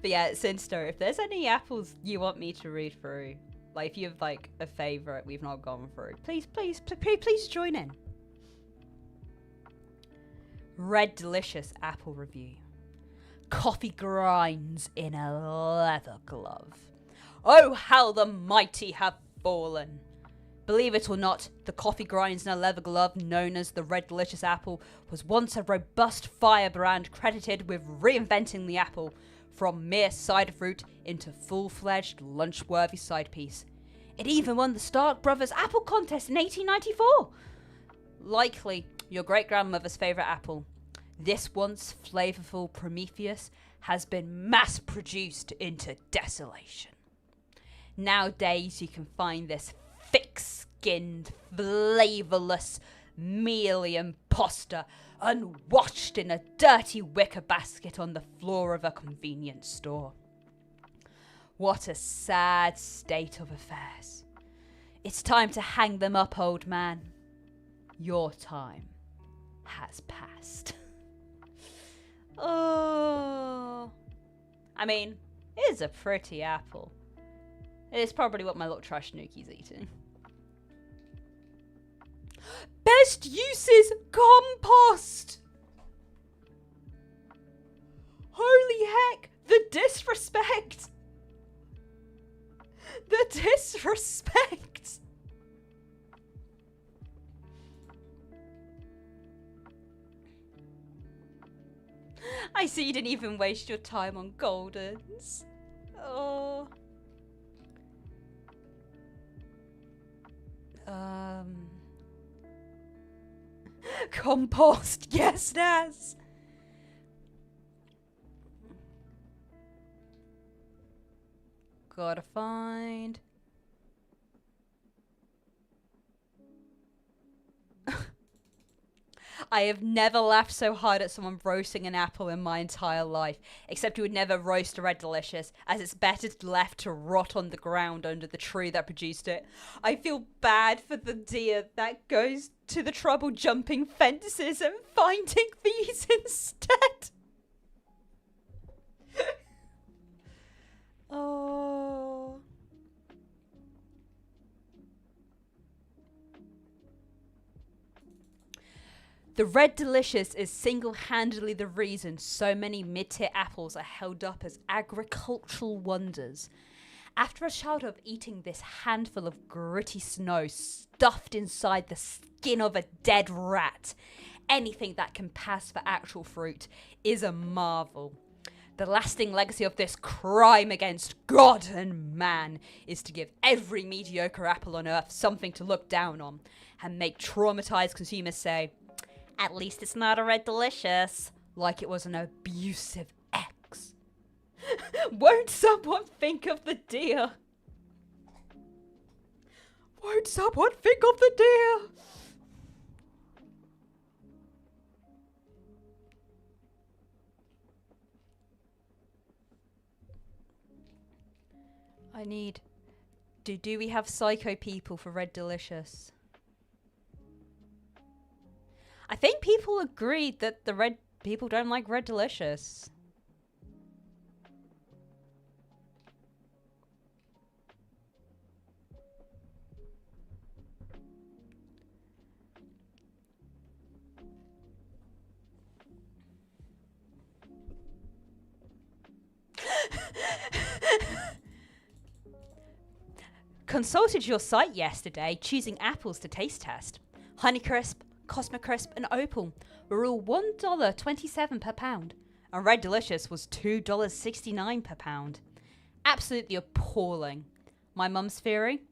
Speaker 1: But yeah, Sinster, if there's any apples you want me to read through, like if you have like a favourite we've not gone through, please join in. Red Delicious apple review. Coffee grinds in a leather glove. Oh, how the mighty have fallen. Believe it or not, the coffee grinds in a leather glove known as the Red Delicious apple was once a robust firebrand credited with reinventing the apple from mere cider fruit into full-fledged lunch-worthy side piece. It even won the Stark Brothers Apple Contest in 1894. Likely your great-grandmother's favourite apple. This once flavourful Prometheus has been mass-produced into desolation. Nowadays you can find this thick-skinned, flavourless, mealy imposter unwashed in a dirty wicker basket on the floor of a convenience store. What a sad state of affairs. It's time to hang them up, old man. Your time has passed. Oh. I mean, it is a pretty apple. It is probably what my little trash Nuki's eating. Best use is compost! Holy heck! The disrespect! The disrespect! I see you didn't even waste your time on Goldens. Oh. Compost. Yes, Naz. Gotta find. I have never laughed so hard at someone roasting an apple in my entire life. Except you would never roast a Red Delicious, as it's better left to rot on the ground under the tree that produced it. I feel bad for the deer that goes to the trouble jumping fences and finding these instead. Oh. The Red Delicious is single-handedly the reason so many mid-tier apples are held up as agricultural wonders. After a childhood of eating this handful of gritty snow stuffed inside the skin of a dead rat, anything that can pass for actual fruit is a marvel. The lasting legacy of this crime against God and man is to give every mediocre apple on earth something to look down on and make traumatized consumers say, "At least it's not a Red Delicious," like it was an abusive ex. Won't someone think of the deer? Won't someone think of the deer? I need... Do we have psycho people for Red Delicious? I think people agreed that the red people don't like Red Delicious. Consulted your site yesterday, choosing apples to taste test. Honeycrisp, Cosmic Crisp and Opal were all $1.27 per pound, and Red Delicious was $2.69 per pound. Absolutely appalling. My mum's theory?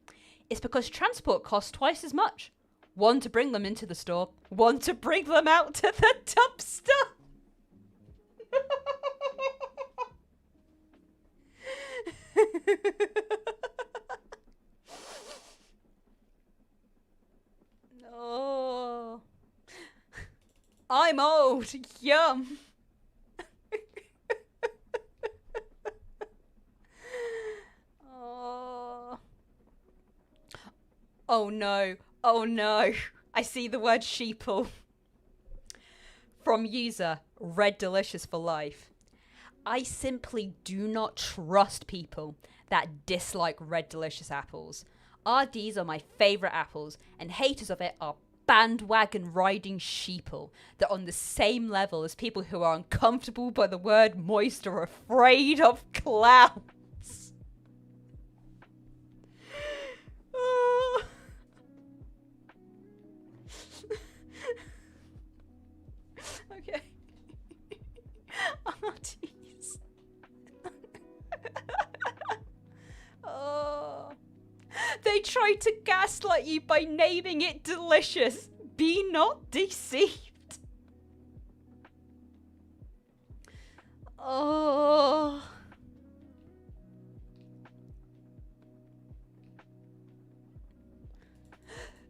Speaker 1: It's because transport costs twice as much. One to bring them into the store, one to bring them out to the dumpster. Oh. I'm old. Yum. Oh. Oh no. Oh no. I see the word sheeple. From user, Red Delicious for life. I simply do not trust people that dislike Red Delicious apples. RDs are my favourite apples, and haters of it are bandwagon riding sheeple. They're on the same level as people who are uncomfortable by the word moist or afraid of clouds. Oh. Okay. RDs. Oh. They tried to gaslight you by naming it delicious. Be not deceived. Oh.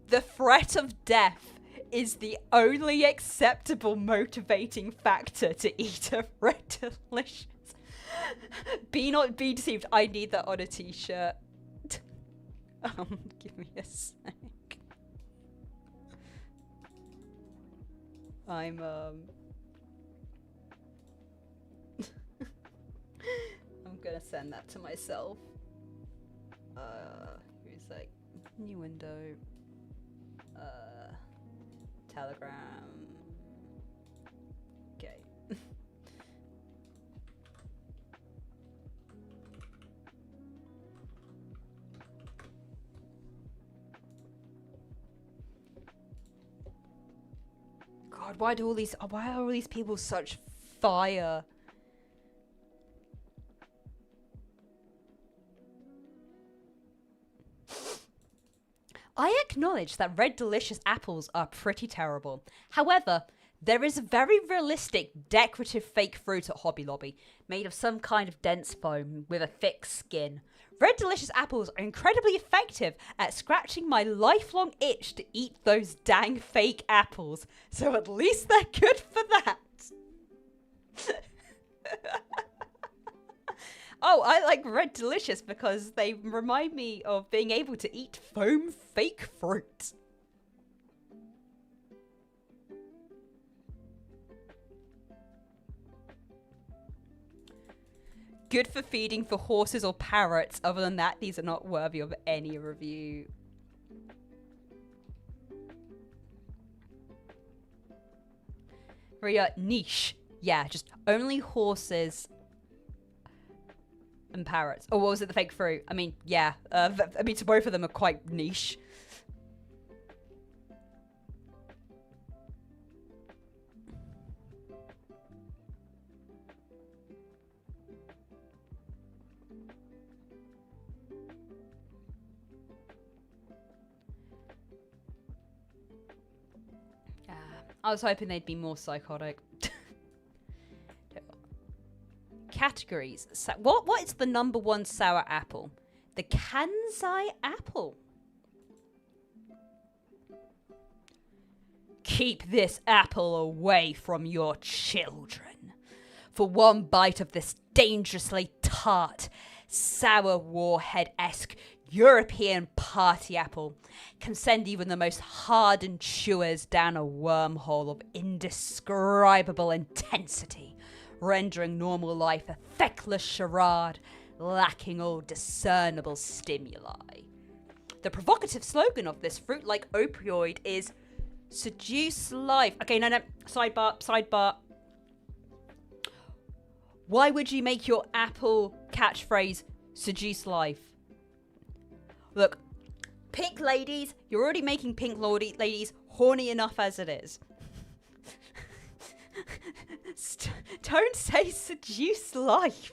Speaker 1: The threat of death is the only acceptable motivating factor to eat a Red Delicious. Be not be deceived. I need that on a t-shirt. Give me a sec. I'm gonna send that to myself. Who's like new window? Telegram. Okay. God, why are all these people such fire? I acknowledge that red delicious apples are pretty terrible. However, there is a very realistic decorative fake fruit at Hobby Lobby, made of some kind of dense foam with a thick skin. Red delicious apples are incredibly effective at scratching my lifelong itch to eat those dang fake apples, so at least they're good for that. Oh, I like red delicious because they remind me of being able to eat foam fake fruit. Good for feeding for horses or parrots. Other than that, these are not worthy of any review. Very niche. Yeah, just only horses and parrots. Oh, what was it? The fake fruit. I mean, yeah. I mean, so both of them are quite niche. I was hoping they'd be more psychotic. Categories. What is the number one sour apple? The Kansai apple. Keep this apple away from your children. For one bite of this dangerously tart, sour warhead-esque European party apple can send even the most hardened chewers down a wormhole of indescribable intensity, rendering normal life a feckless charade, lacking all discernible stimuli. The provocative slogan of this fruit-like opioid is seduce life. Okay, no, sidebar. Why would you make your Apple catchphrase seduce life? Look, pink ladies, you're already making pink ladies horny enough as it is. Don't say seduce life.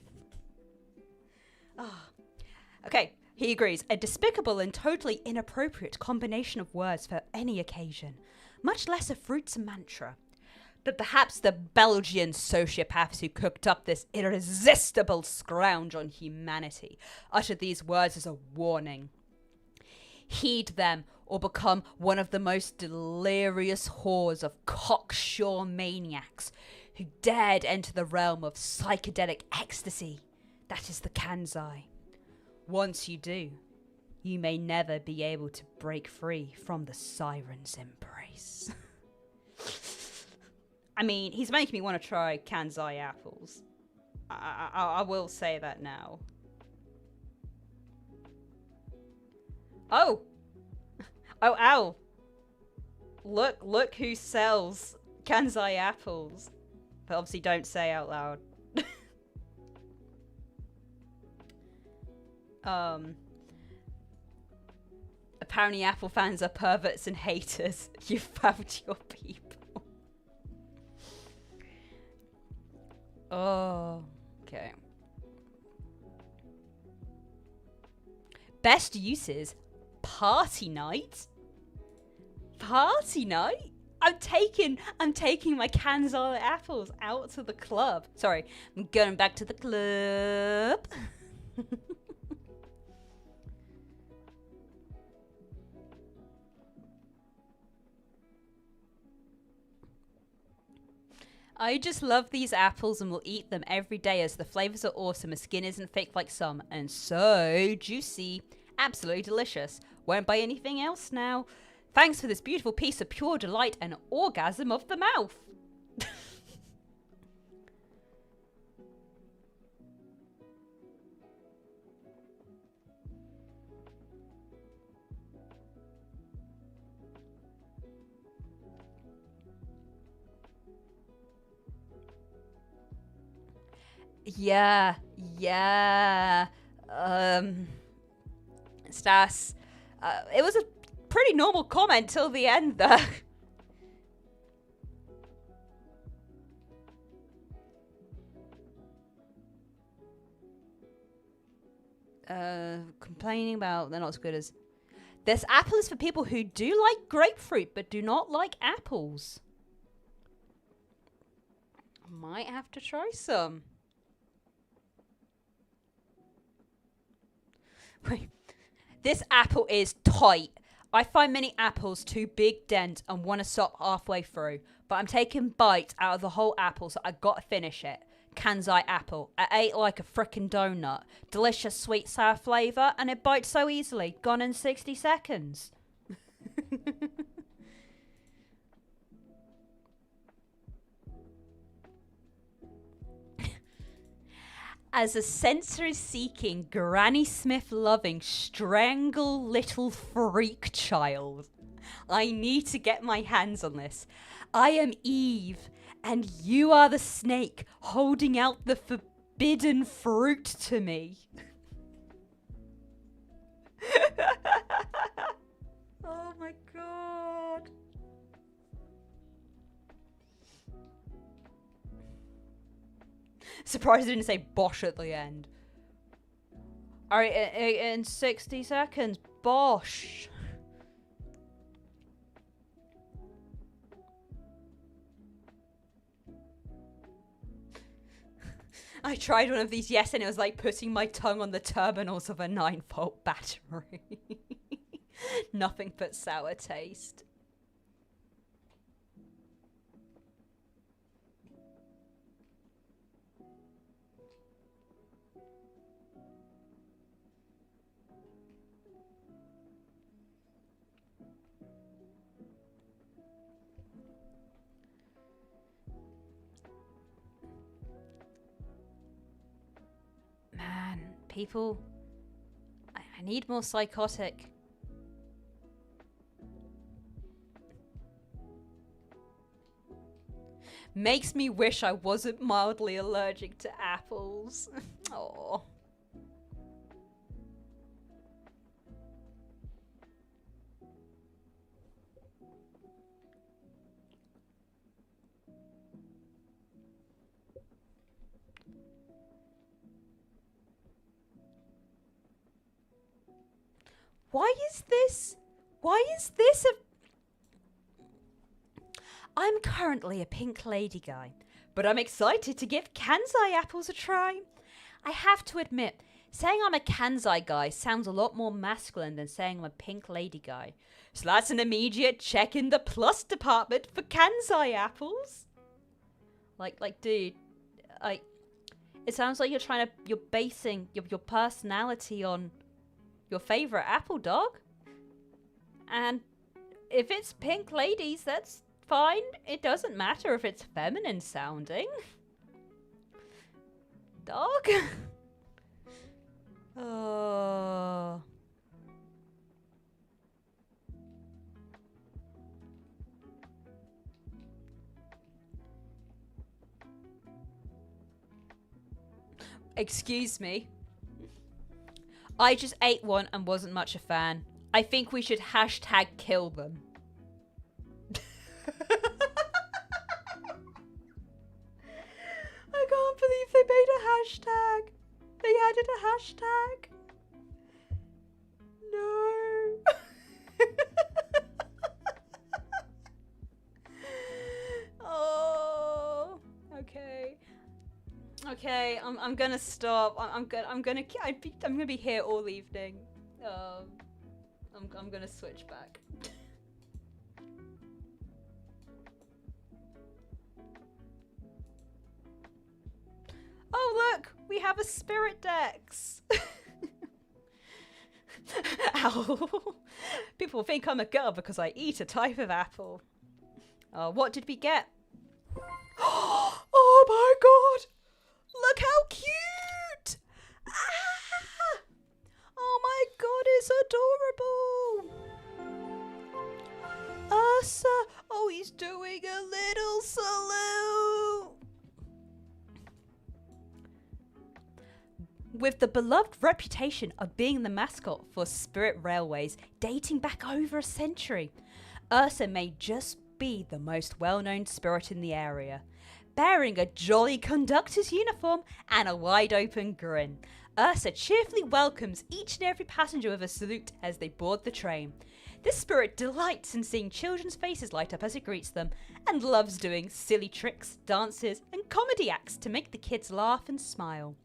Speaker 1: Okay, he agrees. A despicable and totally inappropriate combination of words for any occasion, much less a fruit's mantra. But perhaps the Belgian sociopaths who cooked up this irresistible scrounge on humanity uttered these words as a warning. Heed them or become one of the most delirious hordes of cocksure maniacs who dared enter the realm of psychedelic ecstasy that is the Kansai. Once you do, you may never be able to break free from the siren's embrace. I mean, he's making me want to try Kansai apples. I will say that now. Oh! Oh, ow! Look who sells Kansai apples. But obviously don't say out loud. Apparently Apple fans are perverts and haters. You found your people. Oh, okay. Best uses. Party night? Party night? I'm taking my Kansai apples out to the club. Sorry, I'm going back to the club. I just love these apples and will eat them every day as the flavors are awesome, the skin isn't fake like some, and so juicy. Absolutely delicious. Won't buy anything else now. Thanks for this beautiful piece of pure delight and orgasm of the mouth. Yeah. Stas, it was a pretty normal comment till the end there. Complaining about they're not as good as... This apple is for people who do like grapefruit but do not like apples. Might have to try some. Wait, this apple is tight. I find many apples too big dent and want to stop halfway through, but I'm taking bites out of the whole apple, so I gotta finish it. Kansai apple. I ate like a frickin' donut. Delicious sweet sour flavour, and it bites so easily. Gone in 60 seconds. As a sensory-seeking, Granny Smith-loving, strangle little freak child, I need to get my hands on this. I am Eve, and you are the snake holding out the forbidden fruit to me. Oh my god. Surprised I didn't say Bosch at the end. Alright, in 60 seconds, Bosch. I tried one of these yesterday and it was like putting my tongue on the terminals of a 9-volt battery. Nothing but sour taste. Man, people, I need more psychotic. Makes me wish I wasn't mildly allergic to apples. Oh. Why is this a... I'm currently a pink lady guy, but I'm excited to give Kansai apples a try. I have to admit, saying I'm a Kansai guy sounds a lot more masculine than saying I'm a pink lady guy. So that's an immediate check in the plus department for Kansai apples. Like, dude, it sounds like you're basing your personality on your favorite apple, dog. And if it's pink ladies, that's fine. It doesn't matter if it's feminine sounding. Dog. Oh. Excuse me. I just ate one and wasn't much a fan. I think we should hashtag kill them. I can't believe they made a hashtag. They added a hashtag. No. Oh. Okay. Okay, I'm gonna stop. I'm gonna be here all evening. I'm gonna switch back. Oh look, we have a spirit dex. Ow. People think I'm a girl because I eat a type of apple. What did we get? Oh my god! Look how cute! Ah! Oh my god, it's adorable! Ursa! Oh, he's doing a little salute! With the beloved reputation of being the mascot for Spirit Railways dating back over a century, Ursa may just be the most well-known spirit in the area. Bearing a jolly conductor's uniform and a wide-open grin, Ursa cheerfully welcomes each and every passenger with a salute as they board the train. This spirit delights in seeing children's faces light up as it greets them, and loves doing silly tricks, dances, and comedy acts to make the kids laugh and smile.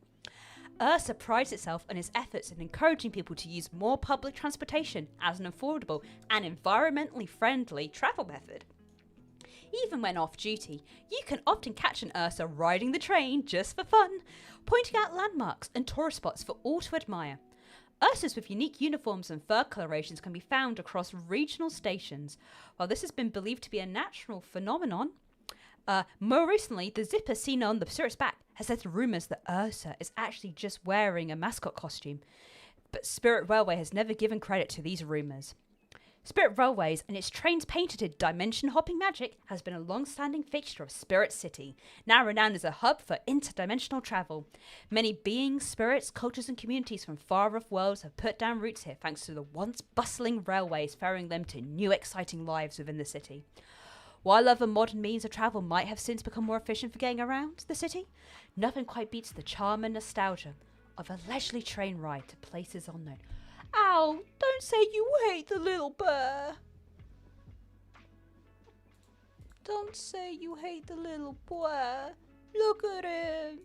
Speaker 1: Ursa prides itself on its efforts in encouraging people to use more public transportation as an affordable and environmentally friendly travel method. Even when off duty, you can often catch an Ursa riding the train just for fun, pointing out landmarks and tourist spots for all to admire. Ursas with unique uniforms and fur colorations can be found across regional stations. While this has been believed to be a natural phenomenon, more recently, the zipper seen on the spirit's back has led to rumours that Ursa is actually just wearing a mascot costume. But Spirit Railway has never given credit to these rumours. Spirit Railways and its trains painted in dimension-hopping magic has been a long-standing fixture of Spirit City, now renowned as a hub for interdimensional travel. Many beings, spirits, cultures and communities from far-off worlds have put down roots here thanks to the once bustling railways ferrying them to new exciting lives within the city. While other modern means of travel might have since become more efficient for getting around the city, nothing quite beats the charm and nostalgia of a leisurely train ride to places unknown. Ow, don't say you hate the little bear. Don't say you hate the little bear. Look at him.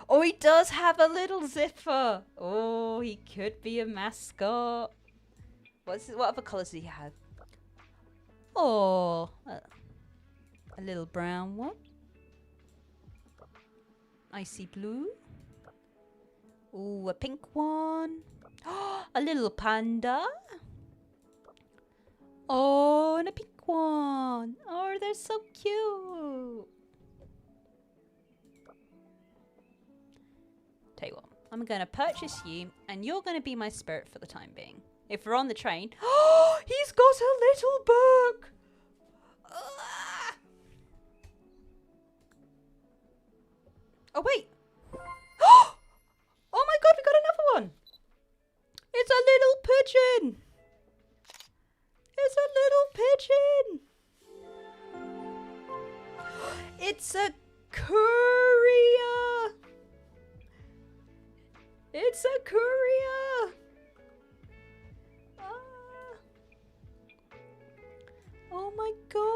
Speaker 1: Oh, he does have a little zipper. Oh, he could be a mascot. What other colours does he have? Oh, a little brown one. Icy blue. Ooh, a pink one. A little panda. Oh, and a pink one. Oh, they're so cute. Tell you what, I'm going to purchase you, and you're going to be my spirit for the time being. If we're on the train... Oh, he's got a little book. Oh, wait. Oh my god, we got another one. It's a little pigeon. It's a little pigeon. It's a courier. It's a courier. Oh my god.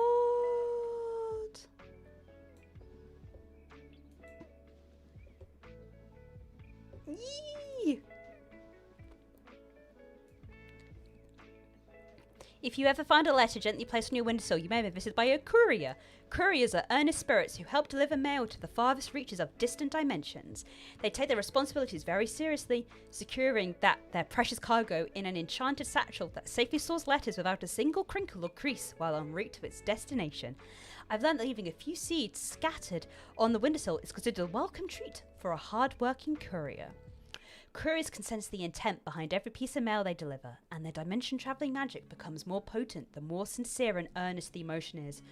Speaker 1: Yee! If you ever find a letter gently placed on your windowsill, you may have been visited by a courier. Couriers are earnest spirits who help deliver mail to the farthest reaches of distant dimensions. They take their responsibilities very seriously, securing that their precious cargo in an enchanted satchel that safely stores letters without a single crinkle or crease while en route to its destination. I've learned that leaving a few seeds scattered on the windowsill is considered a welcome treat for a hard-working courier. Couriers can sense the intent behind every piece of mail they deliver, and their dimension-travelling magic becomes more potent the more sincere and earnest the emotion is.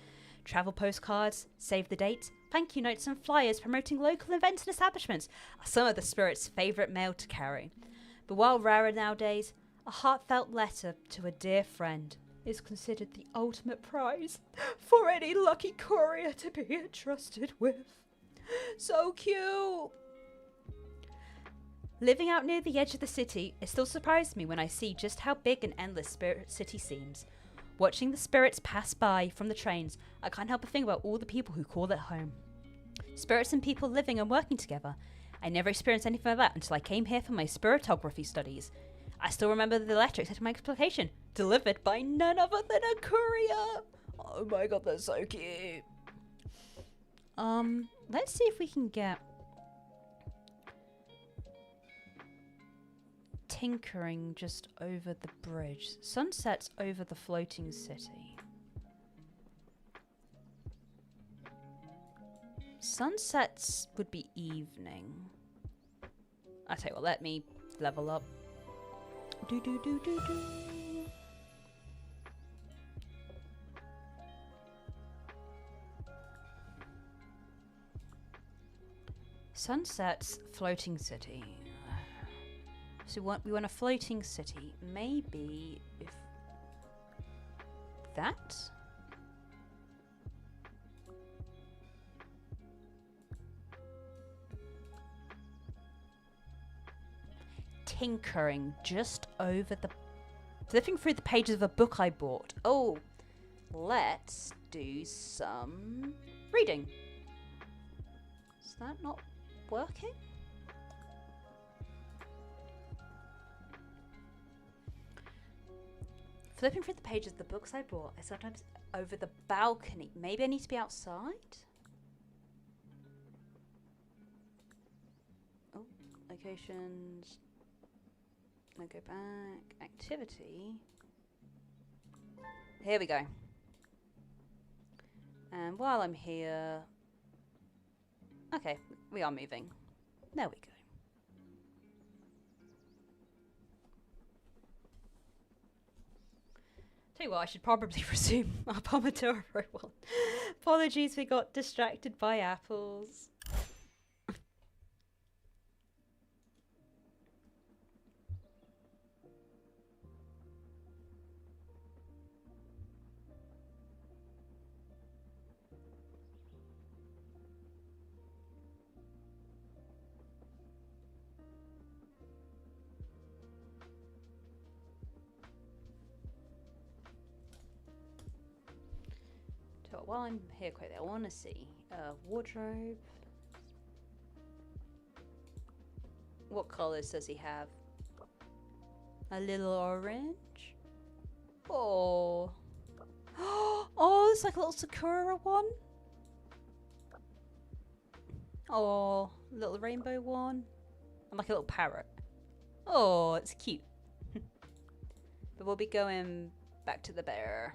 Speaker 1: Travel postcards, save the date, thank you notes and flyers promoting local events and establishments are some of the spirit's favourite mail to carry. But while rarer nowadays, a heartfelt letter to a dear friend is considered the ultimate prize for any lucky courier to be entrusted with. So cute! Living out near the edge of the city, it still surprises me when I see just how big and endless Spirit City seems. Watching the spirits pass by from the trains, I can't help but think about all the people who call it home. Spirits and people living and working together. I never experienced anything like that until I came here for my spiritography studies. I still remember the letter accepting my application, delivered by none other than a courier. Oh my god, that's so cute. Let's see if we can get tinkering just over the bridge. Sunsets over the floating city. Sunsets would be evening. I tell you what, let me level up. Do do do do do. Sunsets, floating city. So we want a floating city. Maybe if that. tinkering just over the... flipping through the pages of a book I bought. Oh, let's do some reading. Is that not working? Flipping through the pages of the books I bought, I sometimes over the balcony. Maybe I need to be outside? Oh, locations. I'll go back. Activity. Here we go. And while I'm here... Okay, we are moving. There we go. Tell you what, I should probably resume our Pomodoro one. Apologies, we got distracted by apples. So while I'm here quickly, I want to see wardrobe. What colours does he have? A little orange. Oh, oh, it's like a little Sakura one. Oh, little rainbow one, and like a little parrot. Oh, it's cute. But we'll be going back to the bear.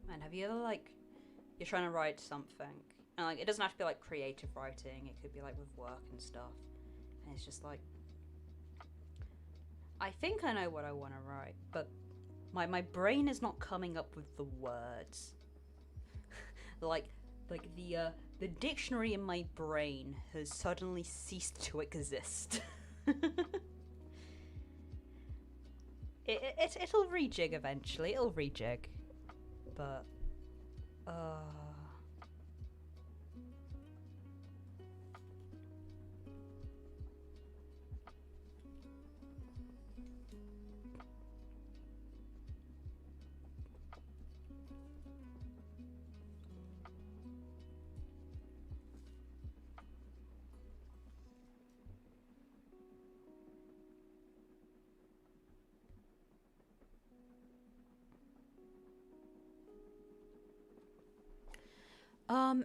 Speaker 1: Man, have you ever, like, you're trying to write something, and, like, it doesn't have to be, like, creative writing, it could be, like, with work and stuff, and it's just, like, I think I know what I want to write, but my brain is not coming up with the words. like the dictionary in my brain has suddenly ceased to exist. It'll rejig eventually, it'll rejig. But,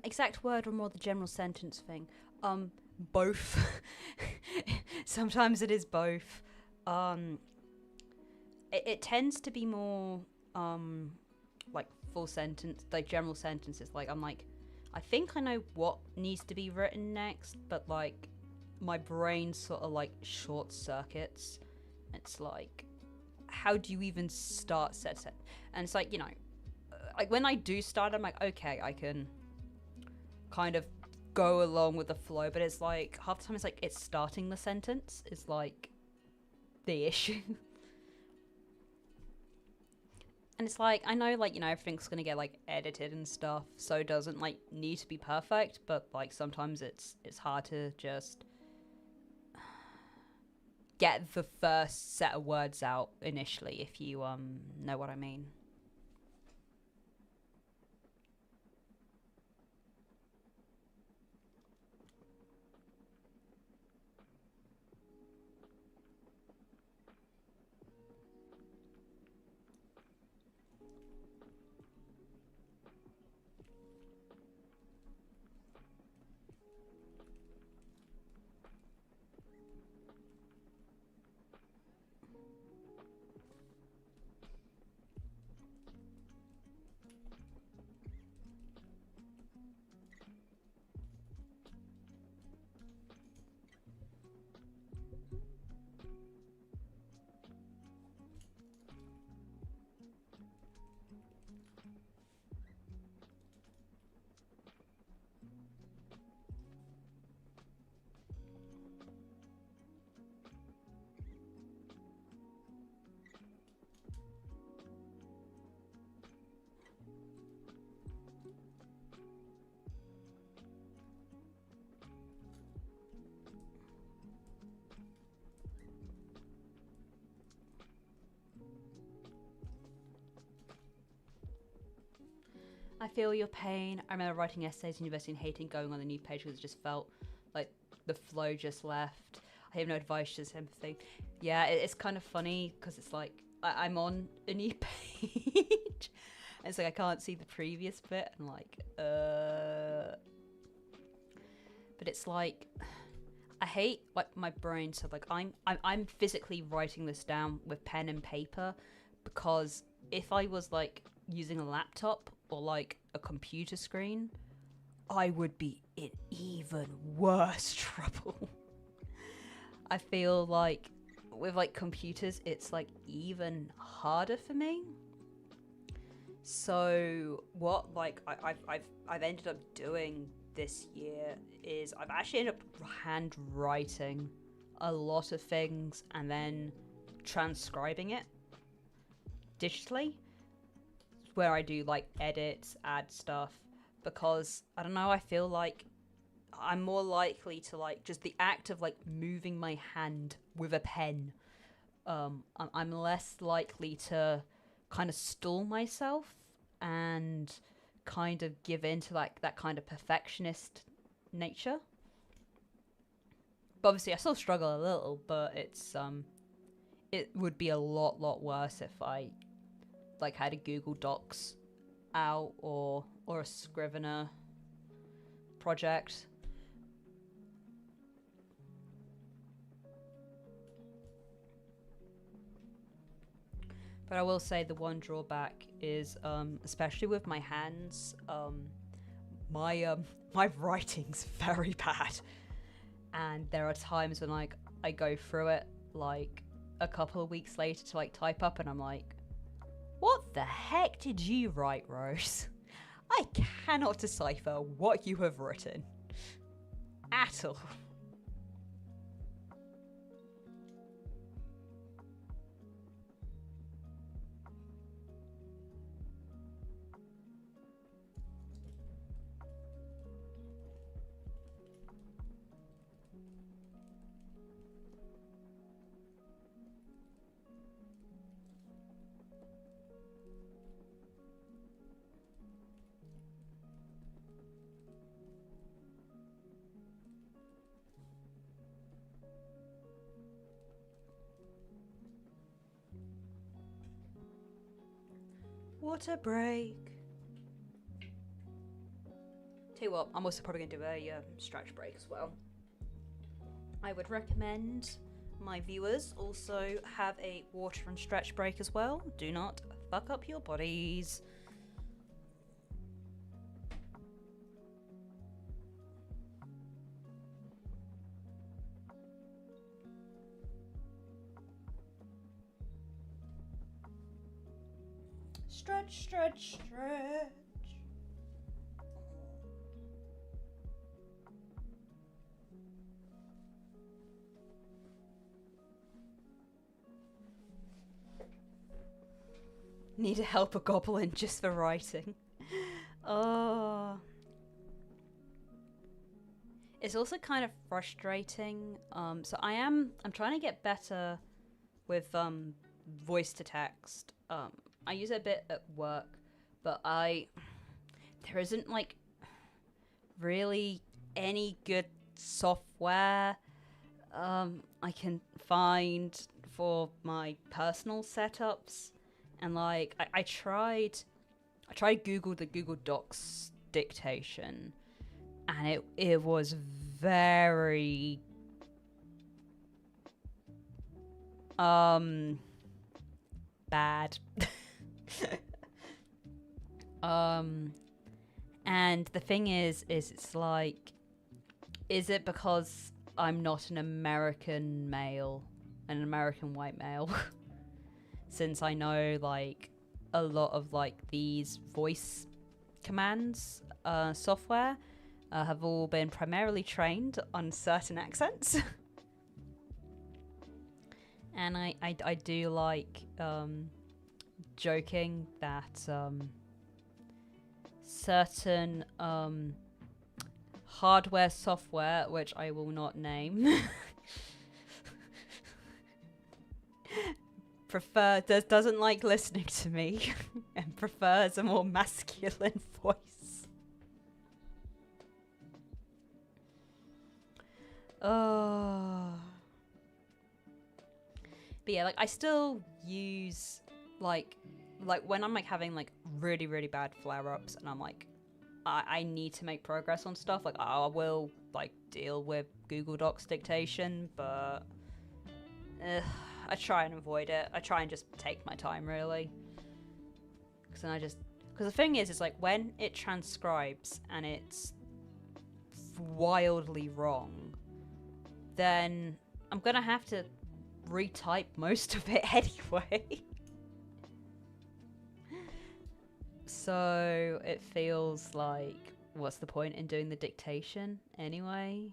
Speaker 1: exact word or more the general sentence thing. Both. Sometimes it is both. It tends to be more, like full sentence, like general sentences. Like I'm like, I think I know what needs to be written next, but like my brain sort of like short circuits. It's like, how do you even start set? And it's like, you know, like when I do start, I'm like, okay, I can kind of go along with the flow, but it's like half the time it's like it's starting the sentence is like the issue. And it's like, I know, like, everything's gonna get, like, edited and stuff, so it doesn't, like, need to be perfect, but, like, sometimes it's hard to just get the first set of words out initially, if you, know what I mean. I feel your pain. I remember writing essays in university and hating going on the new page because it just felt like the flow just left. I have no advice, just empathy. Yeah, it's kind of funny because it's like I'm on a new page. And it's like I can't see the previous bit. And like, but it's like I hate like my brain. So like I'm physically writing this down with pen and paper because if I was like using a laptop or like a computer screen, I would be in even worse trouble. I feel like with like computers, it's like even harder for me. So what like I've ended up doing this year is I've actually ended up handwriting a lot of things and then transcribing it digitally, where I do like edits, add stuff, because I don't know, I feel like I'm more likely to like just the act of like moving my hand with a pen. I'm less likely to kind of stall myself and kind of give in to like that kind of perfectionist nature. But obviously, I still struggle a little, but it would be a lot worse if I like had a Google Docs out or a Scrivener project. But I will say the one drawback is, especially with my hands, my writing's very bad, and there are times when like I go through it like a couple of weeks later to like type up, and I'm like, what the heck did you write, Rose? I cannot decipher what you have written at all. What a break. Tell you what, I'm also probably going to do a stretch break as well. I would recommend my viewers also have a water and stretch break as well. Do not fuck up your bodies. Stretch, stretch, stretch. Need to help a goblin just for writing. Oh. It's also kind of frustrating. So I'm trying to get better with voice to text. I use it a bit at work, but there isn't like really any good software I can find for my personal setups. And like I tried Google the Google Docs dictation, and it was very bad. And the thing is it's like, is it because I'm not an American male, an American white male? Since I know like a lot of like these voice commands software have all been primarily trained on certain accents. And I do like joking that certain hardware software, which I will not name, doesn't like listening to me and prefers a more masculine voice. Oh. But yeah, like I still use like when I'm like having like really, really bad flare-ups and I'm like I need to make progress on stuff, like I will like deal with Google Docs dictation, but I try and avoid it. I try and just take my time, really. Because the thing is, it's like when it transcribes and it's wildly wrong, then I'm gonna have to retype most of it anyway. So it feels like, what's the point in doing the dictation anyway?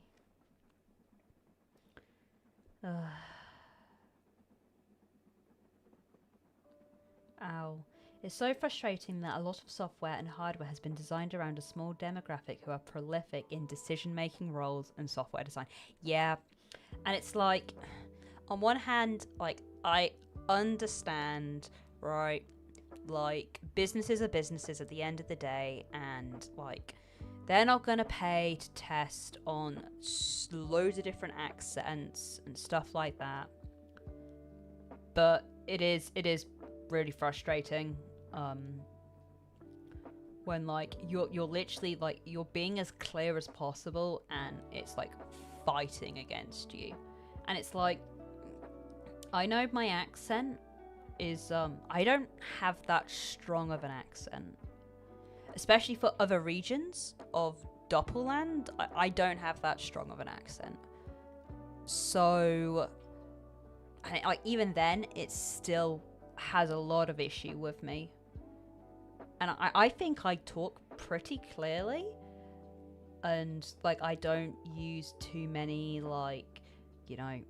Speaker 1: Ow. It's so frustrating that a lot of software and hardware has been designed around a small demographic who are prolific in decision-making roles and software design. Yeah, and it's like, on one hand, like, I understand, right, like, businesses are businesses at the end of the day, and, like, they're not gonna pay to test on loads of different accents and stuff like that. But it is really frustrating when like you're literally like you're being as clear as possible and it's like fighting against you. And it's like, I know my accent is I don't have that strong of an accent, especially for other regions of Doppelland. I don't have that strong of an accent, so like even then it still has a lot of issue with me. And I think I talk pretty clearly, and like I don't use too many like, you know, I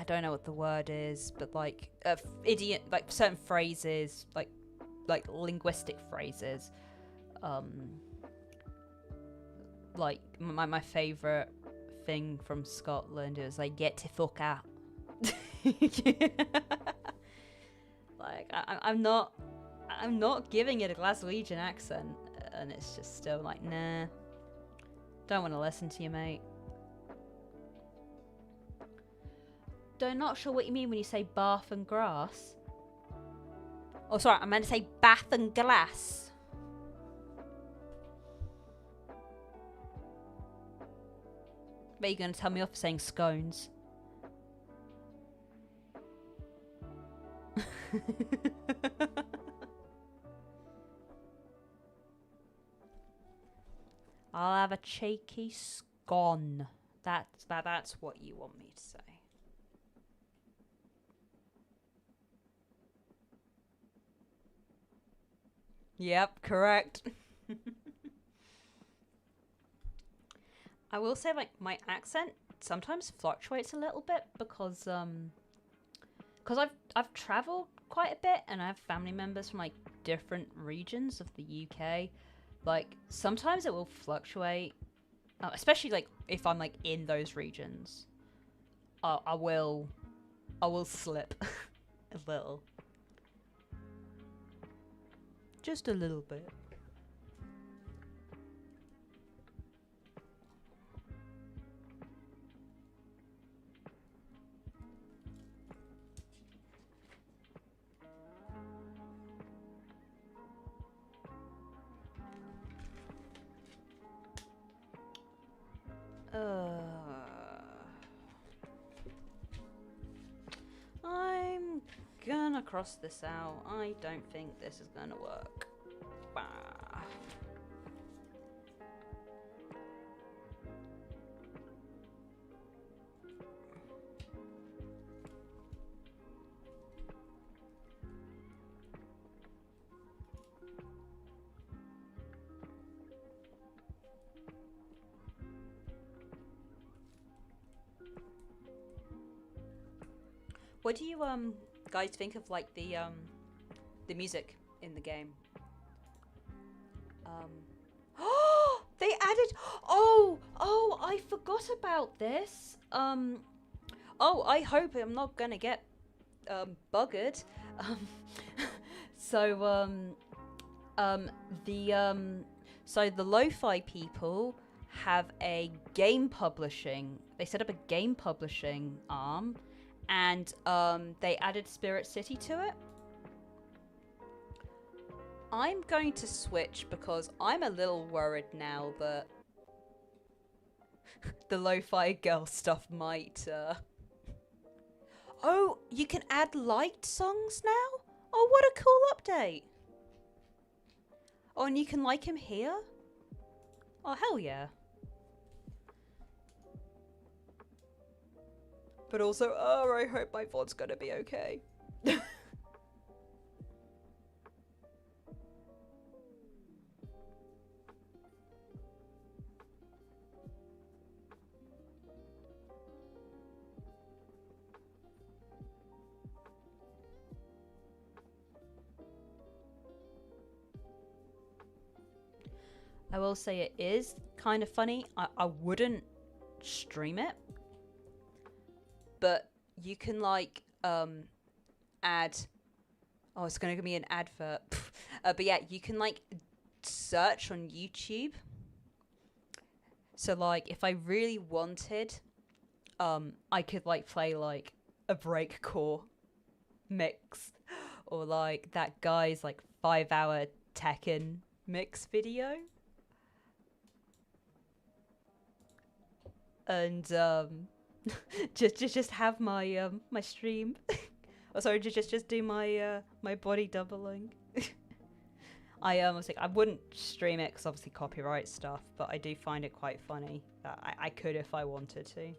Speaker 1: don't know what the word is, but like idiot, like certain phrases, like linguistic phrases. Like my favorite thing from Scotland is like, get to fuck out. Like I'm not giving it a Glaswegian accent, and it's just still like, nah, don't want to listen to you, mate. I'm not sure what you mean when you say bath and grass. Oh, sorry, I meant to say bath and glass. But you're going to tell me off for saying scones. I'll have a cheeky scone. That's what you want me to say. Yep, correct. I will say, like, my accent sometimes fluctuates a little bit because because I've traveled quite a bit, and I have family members from like different regions of the UK. Like sometimes it will fluctuate, especially like if I'm like in those regions. I will slip a little, just a little bit. I'm gonna cross this out. I don't think this is gonna work. Bah. What do you guys think of like the music in the game? They added. Oh, I forgot about this. Oh, I hope I'm not gonna get buggered. Um, so the Lo-Fi people have a game publishing. They set up a game publishing arm, and they added Spirit City to it. I'm going to switch because I'm a little worried now that the Lo-Fi girl stuff might. Oh, you can add light songs now? Oh, what a cool update! Oh, and you can like him here? Oh, hell yeah. But also, oh, I hope my VOD's gonna be okay. I will say it is kind of funny. I wouldn't stream it, but you can like add. Oh, it's gonna give me an advert. But yeah, you can like search on YouTube. So like, if I really wanted, I could like play like a breakcore mix, or like that guy's like 5-hour Tekken mix video. And just have my my stream. Oh, sorry, just do my my body doubling. I was like, I wouldn't stream it because obviously copyright stuff, but I do find it quite funny that I could if I wanted to.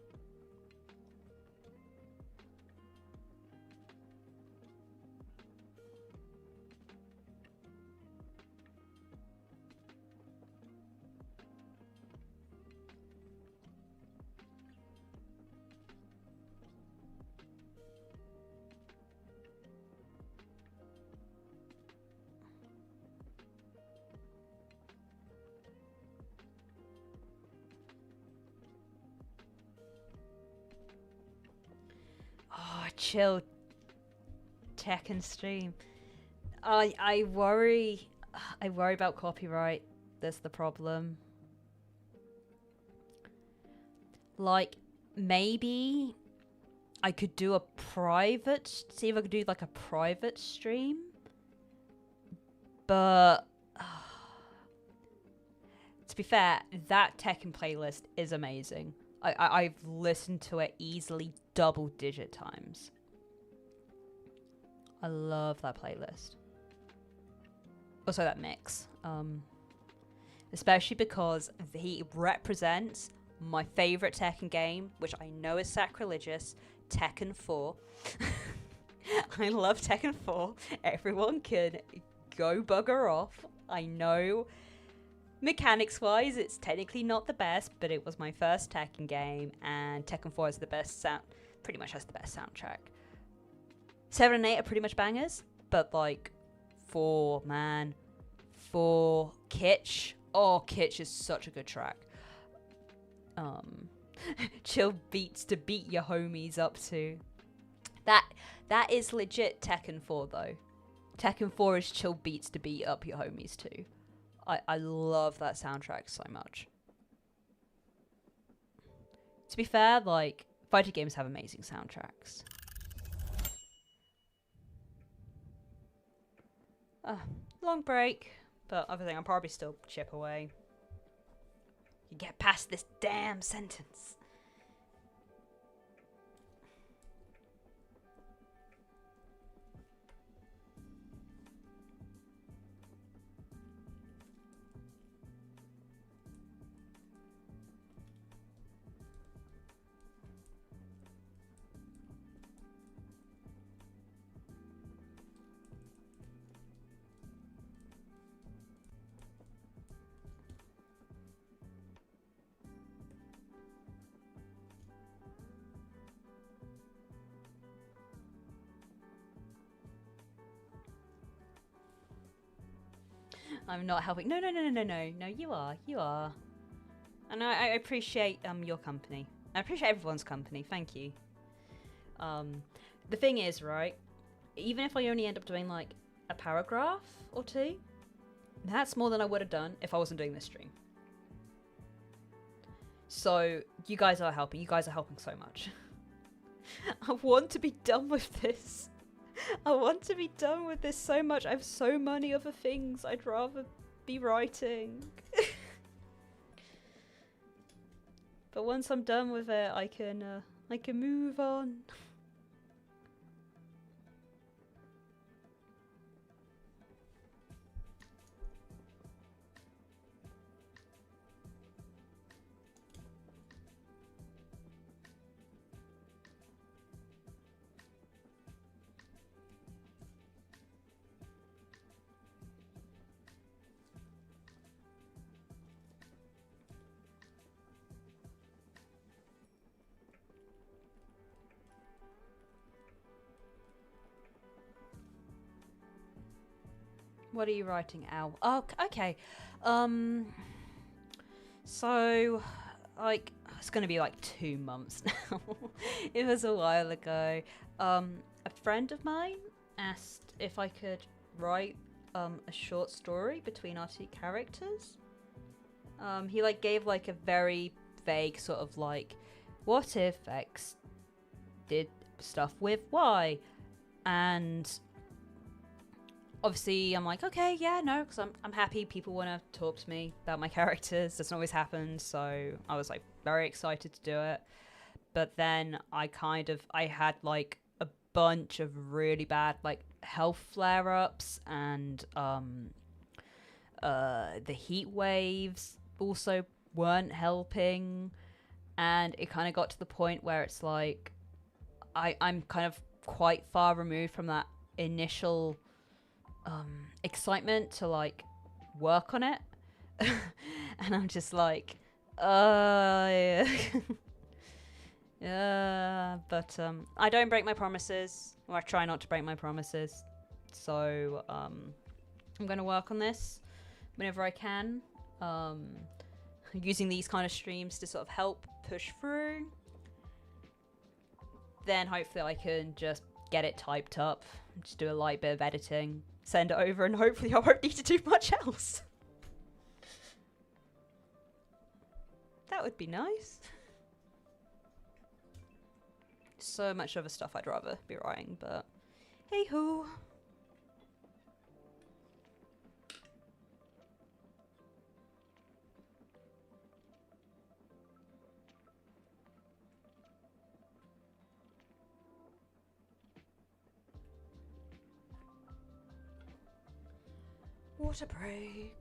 Speaker 1: Oh, chill. Tekken stream. I worry about copyright. That's the problem. Like, maybe I could do a private, see if I could do like a private stream. But to be fair, that Tekken playlist is amazing. I've listened to it easily double-digit times. I love that playlist. Also that mix. Especially because he represents my favorite Tekken game, which I know is sacrilegious, Tekken 4. I love Tekken 4. Everyone can go bugger off. I know mechanics-wise, it's technically not the best, but it was my first Tekken game, and Tekken 4 is the best sound. Pretty much has the best soundtrack. 7 and 8 are pretty much bangers, but like 4, man, 4 Kitsch. Oh, Kitsch is such a good track. Chill beats to beat your homies up to. That is legit Tekken 4 though. Tekken 4 is chill beats to beat up your homies to. I love that soundtrack so much. To be fair, like, fighting games have amazing soundtracks. Long break, but I think I'll probably still chip away. You get past this damn sentence. I'm not helping. No, you are. And I appreciate your company. I appreciate everyone's company. Thank you. The thing is, right, even if I only end up doing like a paragraph or 2, that's more than I would have done if I wasn't doing this stream. So you guys are helping. You guys are helping so much. I want to be done with this. I want to be done with this so much. I have so many other things I'd rather be writing. But once I'm done with it, I can move on. What are you writing, Al? Oh, okay. So, like, it's gonna be like 2 months now. It was a while ago. A friend of mine asked if I could write a short story between our 2 characters. He like gave like a very vague sort of like, what if X did stuff with Y? And obviously, I'm like, okay, yeah, no, because I'm happy people want to talk to me about my characters. Doesn't always happen, so I was like very excited to do it. But then I had like a bunch of really bad like health flare-ups, and the heat waves also weren't helping, and it kind of got to the point where it's like I'm kind of quite far removed from that initial excitement to like work on it. And I'm just like yeah. Yeah, but I don't break my promises, or I try not to break my promises, so I'm gonna work on this whenever I can, using these kind of streams to sort of help push through. Then hopefully I can just get it typed up, just do a light bit of editing, send it over, and hopefully I won't need to do much else. That would be nice. So much other stuff I'd rather be writing, but hey ho. Water break.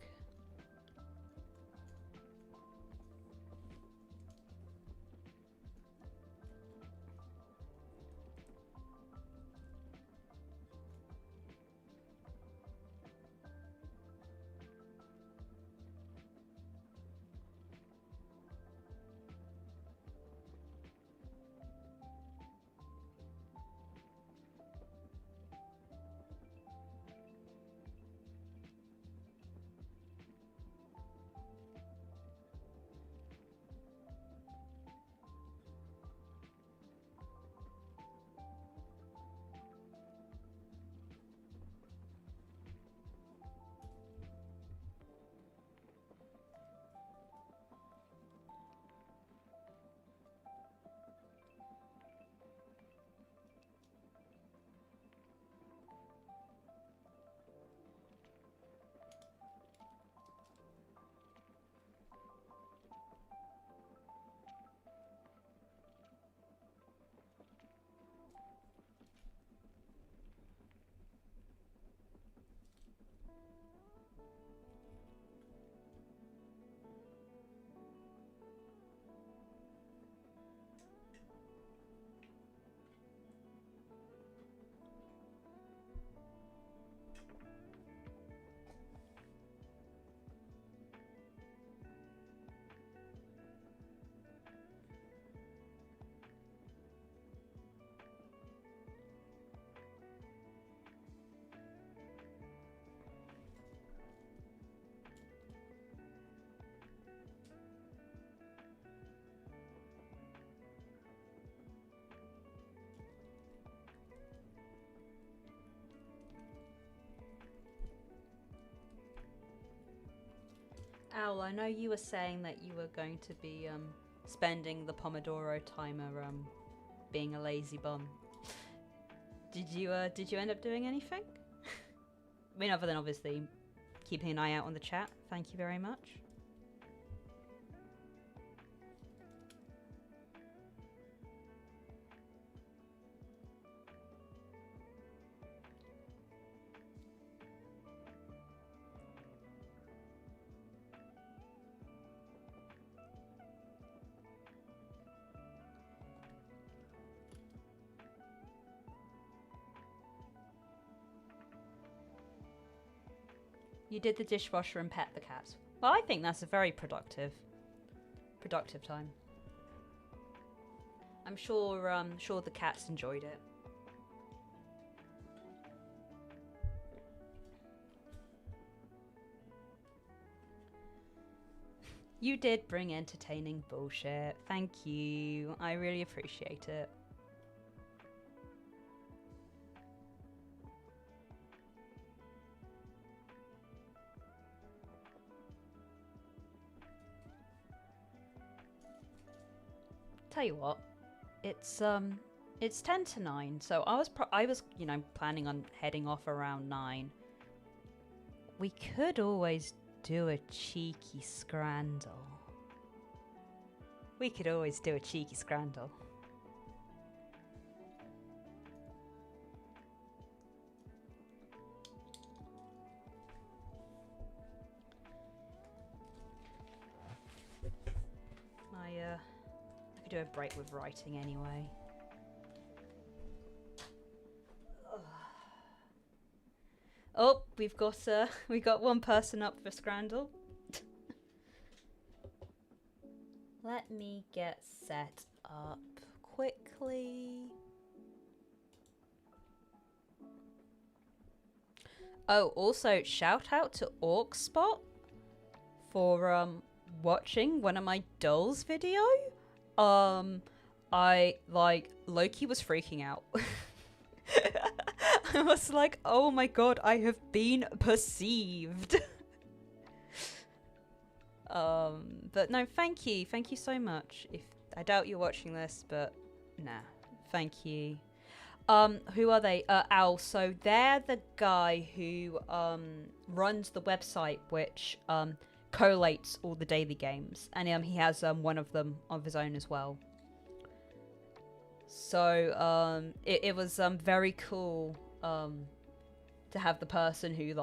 Speaker 1: Owl, I know you were saying that you were going to be spending the Pomodoro timer being a lazy bum. Did you end up doing anything? I mean, other than obviously keeping an eye out on the chat. Thank you very much. You did the dishwasher and pet the cat. Well, I think that's a very productive time. I'm sure the cats enjoyed it. You did bring entertaining bullshit. Thank you. I really appreciate it. Tell you what, it's 10 to 9, so I was planning on heading off around 9. We could always do a cheeky scrandle. I could do a break with writing anyway. Oh, we got one person up for scrandle. Let me get set up quickly. Oh, also shout out to Orcspot for watching one of my dolls video. I Loki was freaking out. I was like, oh my god, I have been perceived. But no, thank you so much. I doubt you're watching this, but nah, thank you. Who are they? Owl. So they're the guy who runs the website which collates all the daily games, and he has one of them of his own as well. So it was very cool to have the person who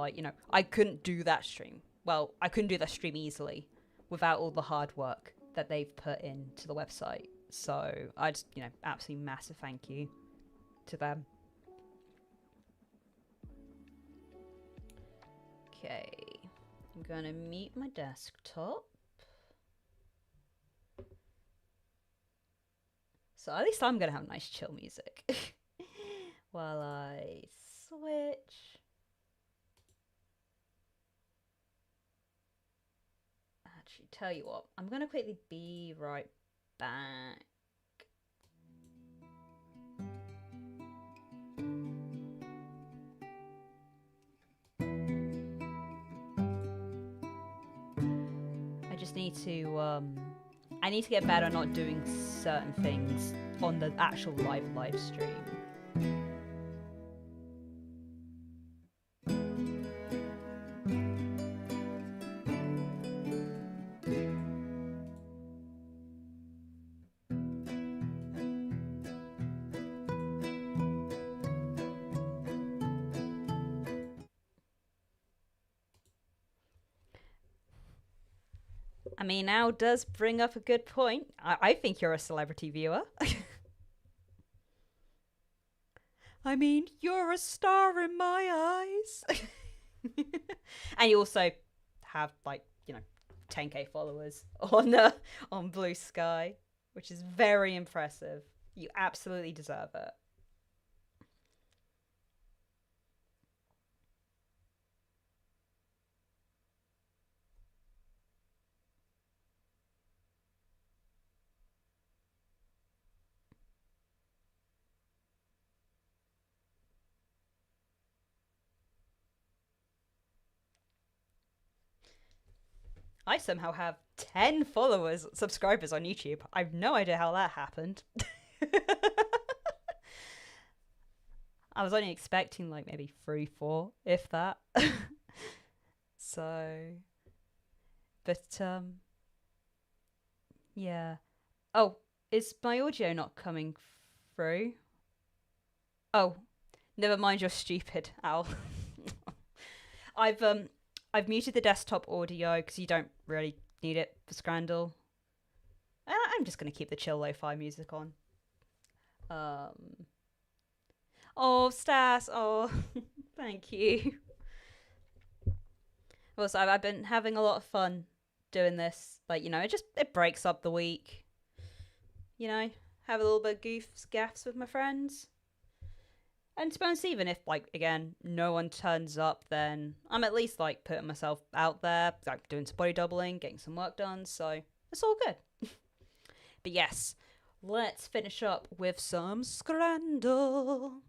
Speaker 1: I couldn't do that stream. Well, I couldn't do that stream easily without all the hard work that they've put into the website. So I just absolutely massive thank you to them. Okay, I'm gonna mute my desktop. So at least I'm gonna have nice chill music while I switch. Actually, tell you what, I'm gonna quickly be right back. I just need to I need to get better at not doing certain things on the actual live stream. I mean, Al does bring up a good point. I think you're a celebrity viewer. I mean, you're a star in my eyes. And you also have 10k followers on Blue Sky, which is very impressive. You absolutely deserve it. I somehow have 10 subscribers on YouTube. I've no idea how that happened. I was only expecting like maybe 3, 4, if that. So, but yeah. Oh, is my audio not coming through? Oh, never mind. You're stupid, Al. I've I've muted the desktop audio because you don't really need it for Scrandle. And I'm just gonna keep the chill lo-fi music on. Oh, Stas. Oh, thank you. Also, I've been having a lot of fun doing this. Like, it breaks up the week. Have a little bit of gaffs with my friends. And to be honest, even if, like, again, no one turns up, then I'm at least, like, putting myself out there, like, doing some body doubling, getting some work done, so it's all good. But yes, let's finish up with some Scrandle.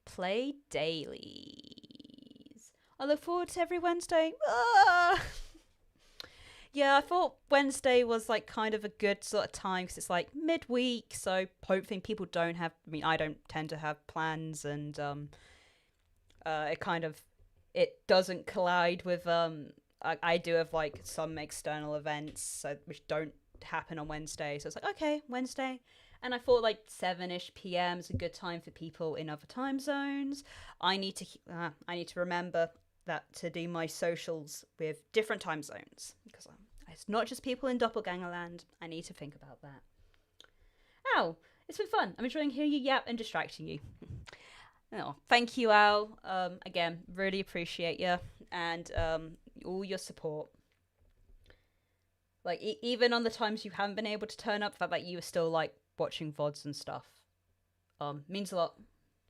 Speaker 1: Play dailies. I look forward to every Wednesday. Ah! Yeah, I thought Wednesday was like kind of a good sort of time because it's like midweek, so hopefully people don't have. I mean, I don't tend to have plans, and it doesn't collide with I do have like some external events which don't happen on Wednesday, so it's like okay, Wednesday. And I thought like 7ish p.m. is a good time for people in other time zones. I need to remember that to do my socials with different time zones because it's not just people in doppelganger land. I need to think about that. Ow, it's been fun. I'm enjoying hearing you yap and distracting you. Oh, thank you, Al. Again, really appreciate you and all your support. Like even on the times you haven't been able to turn up, the fact that you were still like watching VODs and stuff means a lot.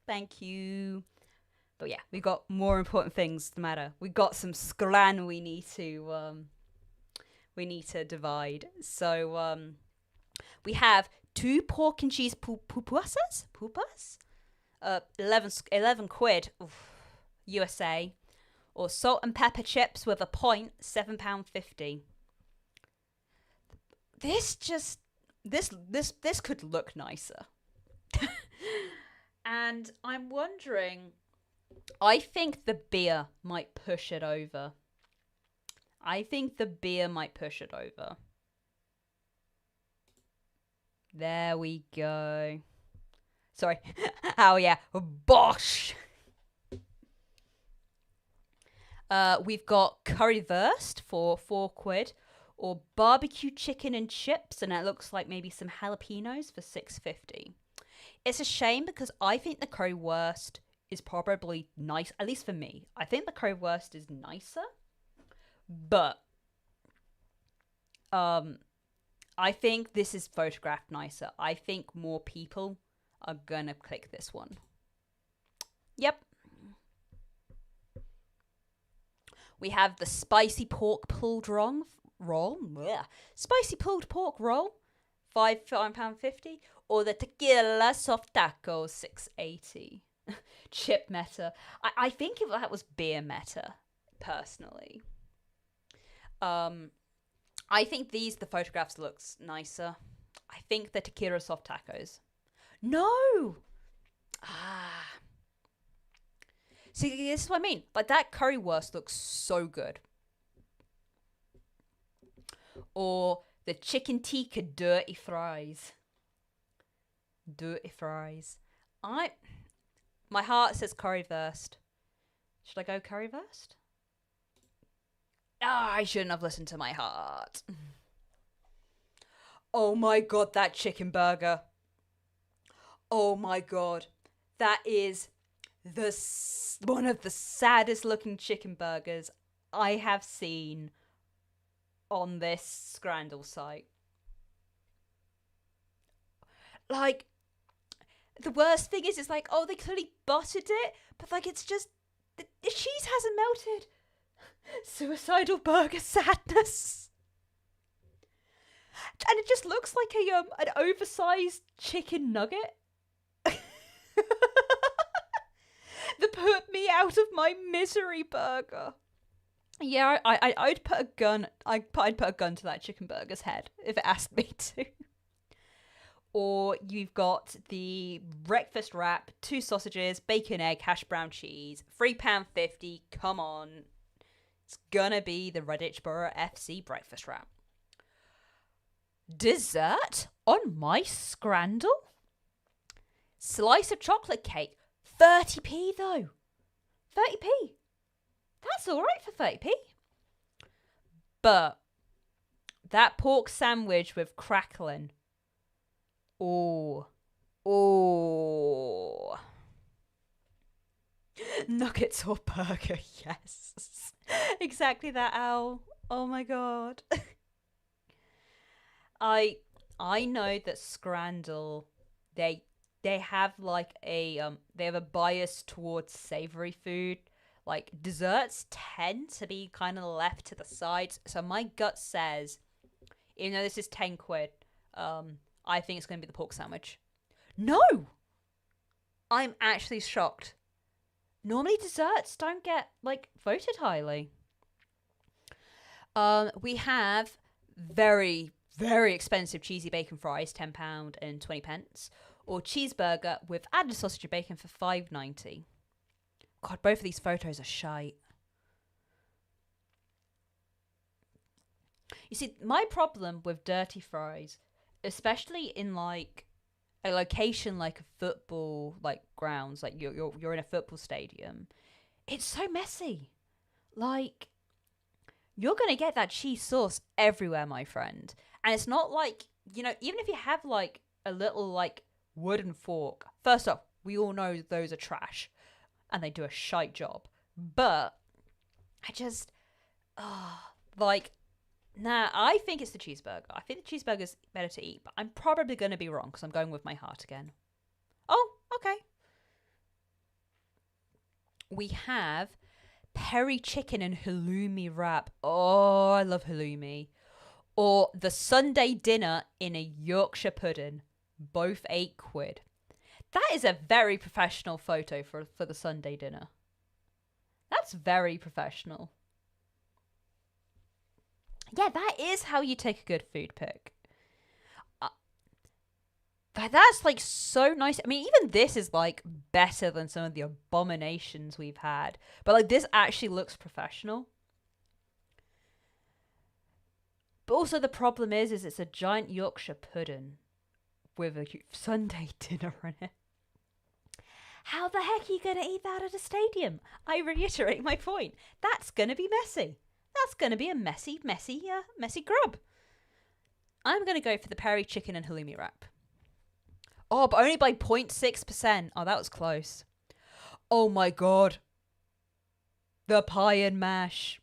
Speaker 1: Thank you. But yeah, we got more important things to matter. We got some scran we need to divide. So we have 2 pork and cheese pupas, 11 quid, USA, or salt and pepper chips with a point, £7.50. This could look nicer. And I'm wondering, I think the beer might push it over. There we go. Sorry. Oh yeah. Bosh. We've got currywurst for 4 quid. Or barbecue chicken and chips, and it looks like maybe some jalapenos for $6.50. It's a shame because I think the currywurst is probably nice, at least for me. I think the currywurst is nicer, but I think this is photographed nicer. I think more people are gonna click this one. Yep. We have the spicy pork pulled roll. Spicy pulled pork roll, £5.50, or the tequila soft taco, $6.80. Chip meta. I think if that was beer meta, personally. I think the photographs looks nicer. I think the tequila soft tacos. No. See, this is what I mean. But that currywurst looks so good. Or the chicken tikka dirty fries. My heart says currywurst. Should I go currywurst? I shouldn't have listened to my heart. Oh my god, that chicken burger. Oh my god. That is one of the saddest looking chicken burgers I have seen on this Scrandle site. Like, the worst thing is, it's like, oh, they clearly buttered it, but like, it's just, the cheese hasn't melted. Suicidal burger sadness. And it just looks like an oversized chicken nugget. The put me out of my misery burger. Yeah, I'd put a gun. I'd put a gun to that chicken burger's head if it asked me to. Or you've got the breakfast wrap, 2 sausages, bacon, egg, hash brown cheese, £3.50. Come on, it's gonna be the Redditchboro FC breakfast wrap. Dessert on my scrandle? Slice of chocolate cake, 30p though. 30p. That's alright for 30p. But that pork sandwich with crackling. Oh. Nuggets or burger, yes. Exactly that, Al. Oh my god. I know that Scrandle, they have like they have a bias towards savory food. Like desserts tend to be kind of left to the side. So my gut says, even though this is 10 quid, I think it's going to be the pork sandwich. No! I'm actually shocked. Normally desserts don't get, like, voted highly. We have very, very expensive cheesy bacon fries, £10 and 20p. Or cheeseburger with added sausage and bacon for £5.90. God, both of these photos are shite. You see, my problem with dirty fries, especially in like a location like a football like grounds, like you're in a football stadium, it's so messy. Like you're gonna get that cheese sauce everywhere, my friend. And it's not like, you know, even if you have like a little like wooden fork. First off, we all know those are trash and they do a shite job. But I just like, nah, I think it's the cheeseburger. I think the cheeseburger's better to eat, but I'm probably going to be wrong because I'm going with my heart again. Oh, okay. We have peri chicken and halloumi wrap. Oh, I love halloumi. Or the Sunday dinner in a Yorkshire pudding. Both £8. That is a very professional photo for the Sunday dinner. That's very professional. Yeah, that is how you take a good food pic. That's like so nice. I mean, even this is like better than some of the abominations we've had. But like this actually looks professional. But also the problem is it's a giant Yorkshire pudding with a Sunday dinner in it. How the heck are you going to eat that at a stadium? I reiterate my point. That's going to be messy. That's going to be a messy grub. I'm going to go for the peri chicken and halloumi wrap. Oh, but only by 0.6%. Oh, that was close. Oh my god. The pie and mash.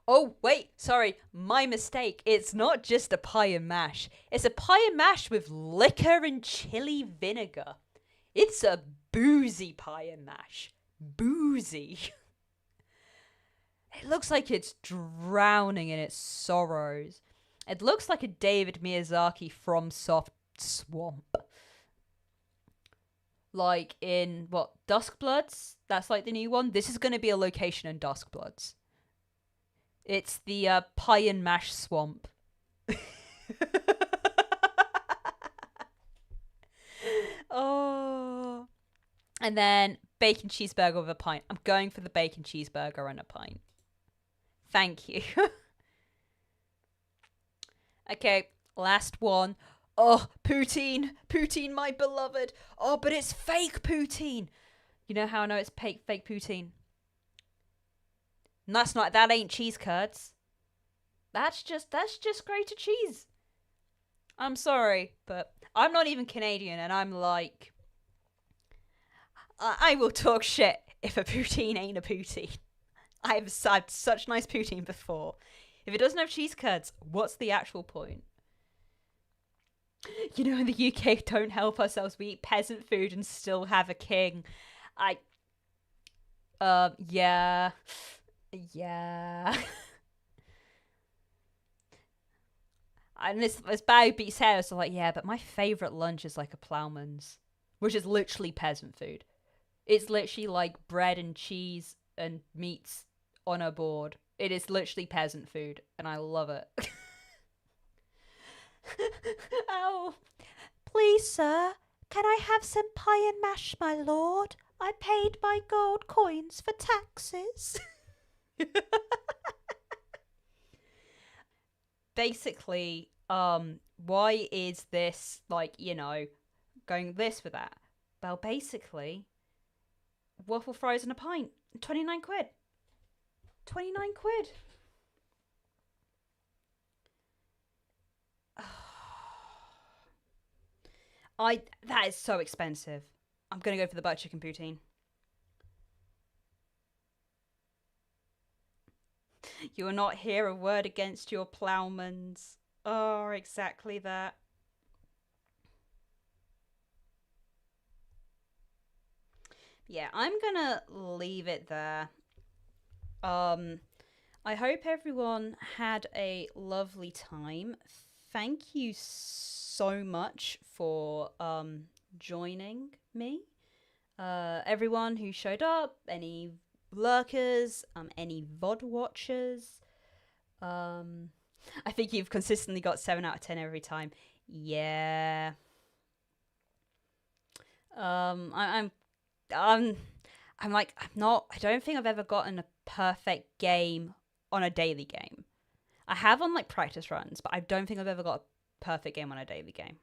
Speaker 1: Oh, wait, sorry, my mistake. It's not just a pie and mash. It's a pie and mash with liquor and chili vinegar. It's a boozy pie and mash. Boozy. It looks like it's drowning in its sorrows. It looks like a David Miyazaki FromSoft swamp. Like in, what, Duskbloods? That's like the new one. This is going to be a location in Duskbloods. It's the pie and mash swamp. Oh. And then bacon cheeseburger with a pint. I'm going for the bacon cheeseburger and a pint. Thank you. Okay, last one. Oh, poutine. Poutine, my beloved. Oh, but it's fake poutine. You know how I know it's fake poutine? And that ain't cheese curds. That's just grated cheese. I'm sorry, but I'm not even Canadian, and I'm like, I will talk shit if a poutine ain't a poutine. I've had such nice poutine before. If it doesn't have cheese curds, what's the actual point? You know, in the UK, don't help ourselves. We eat peasant food and still have a king. Yeah. And it's bad, but you say so like, yeah, but my favourite lunch is like a ploughman's, which is literally peasant food. It's literally like bread and cheese and meats on a board. It is literally peasant food, and I love it. Ow. Please, sir, can I have some pie and mash, my lord? I paid my gold coins for taxes. Basically, why is this, like, going this for that? Well, basically, waffle fries and a pint, 29 quid. 29 quid. That is so expensive. I'm gonna go for the butter chicken poutine. You will not hear a word against your ploughmans. Oh, exactly that. Yeah, I'm gonna leave it there. I hope everyone had a lovely time. Thank you so much for joining me. Everyone who showed up, any lurkers, any VOD watchers. I think you've consistently got 7 out of 10 every time. Yeah. I'm like, I don't think I've ever gotten a perfect game on a daily game. I have on like practice runs, but I don't think I've ever got a perfect game on a daily game.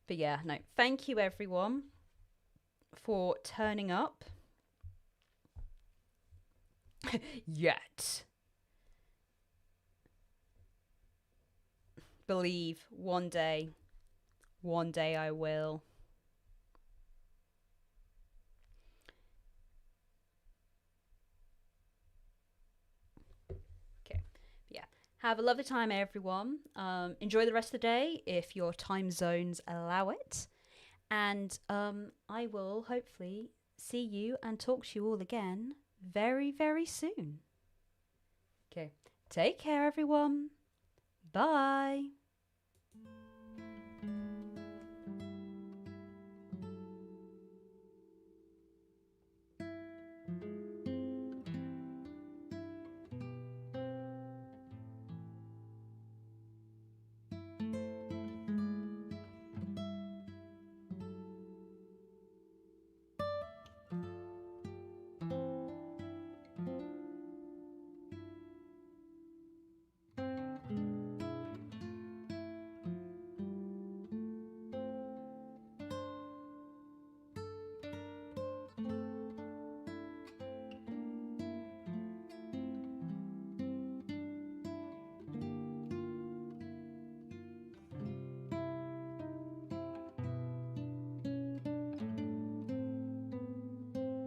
Speaker 1: But yeah, no, thank you everyone for turning up. Yet. Believe one day I will. Okay, yeah. Have a lovely time, everyone. Enjoy the rest of the day if your time zones allow it. And I will hopefully see you and talk to you all again very, very soon. Okay, take care, everyone. Bye.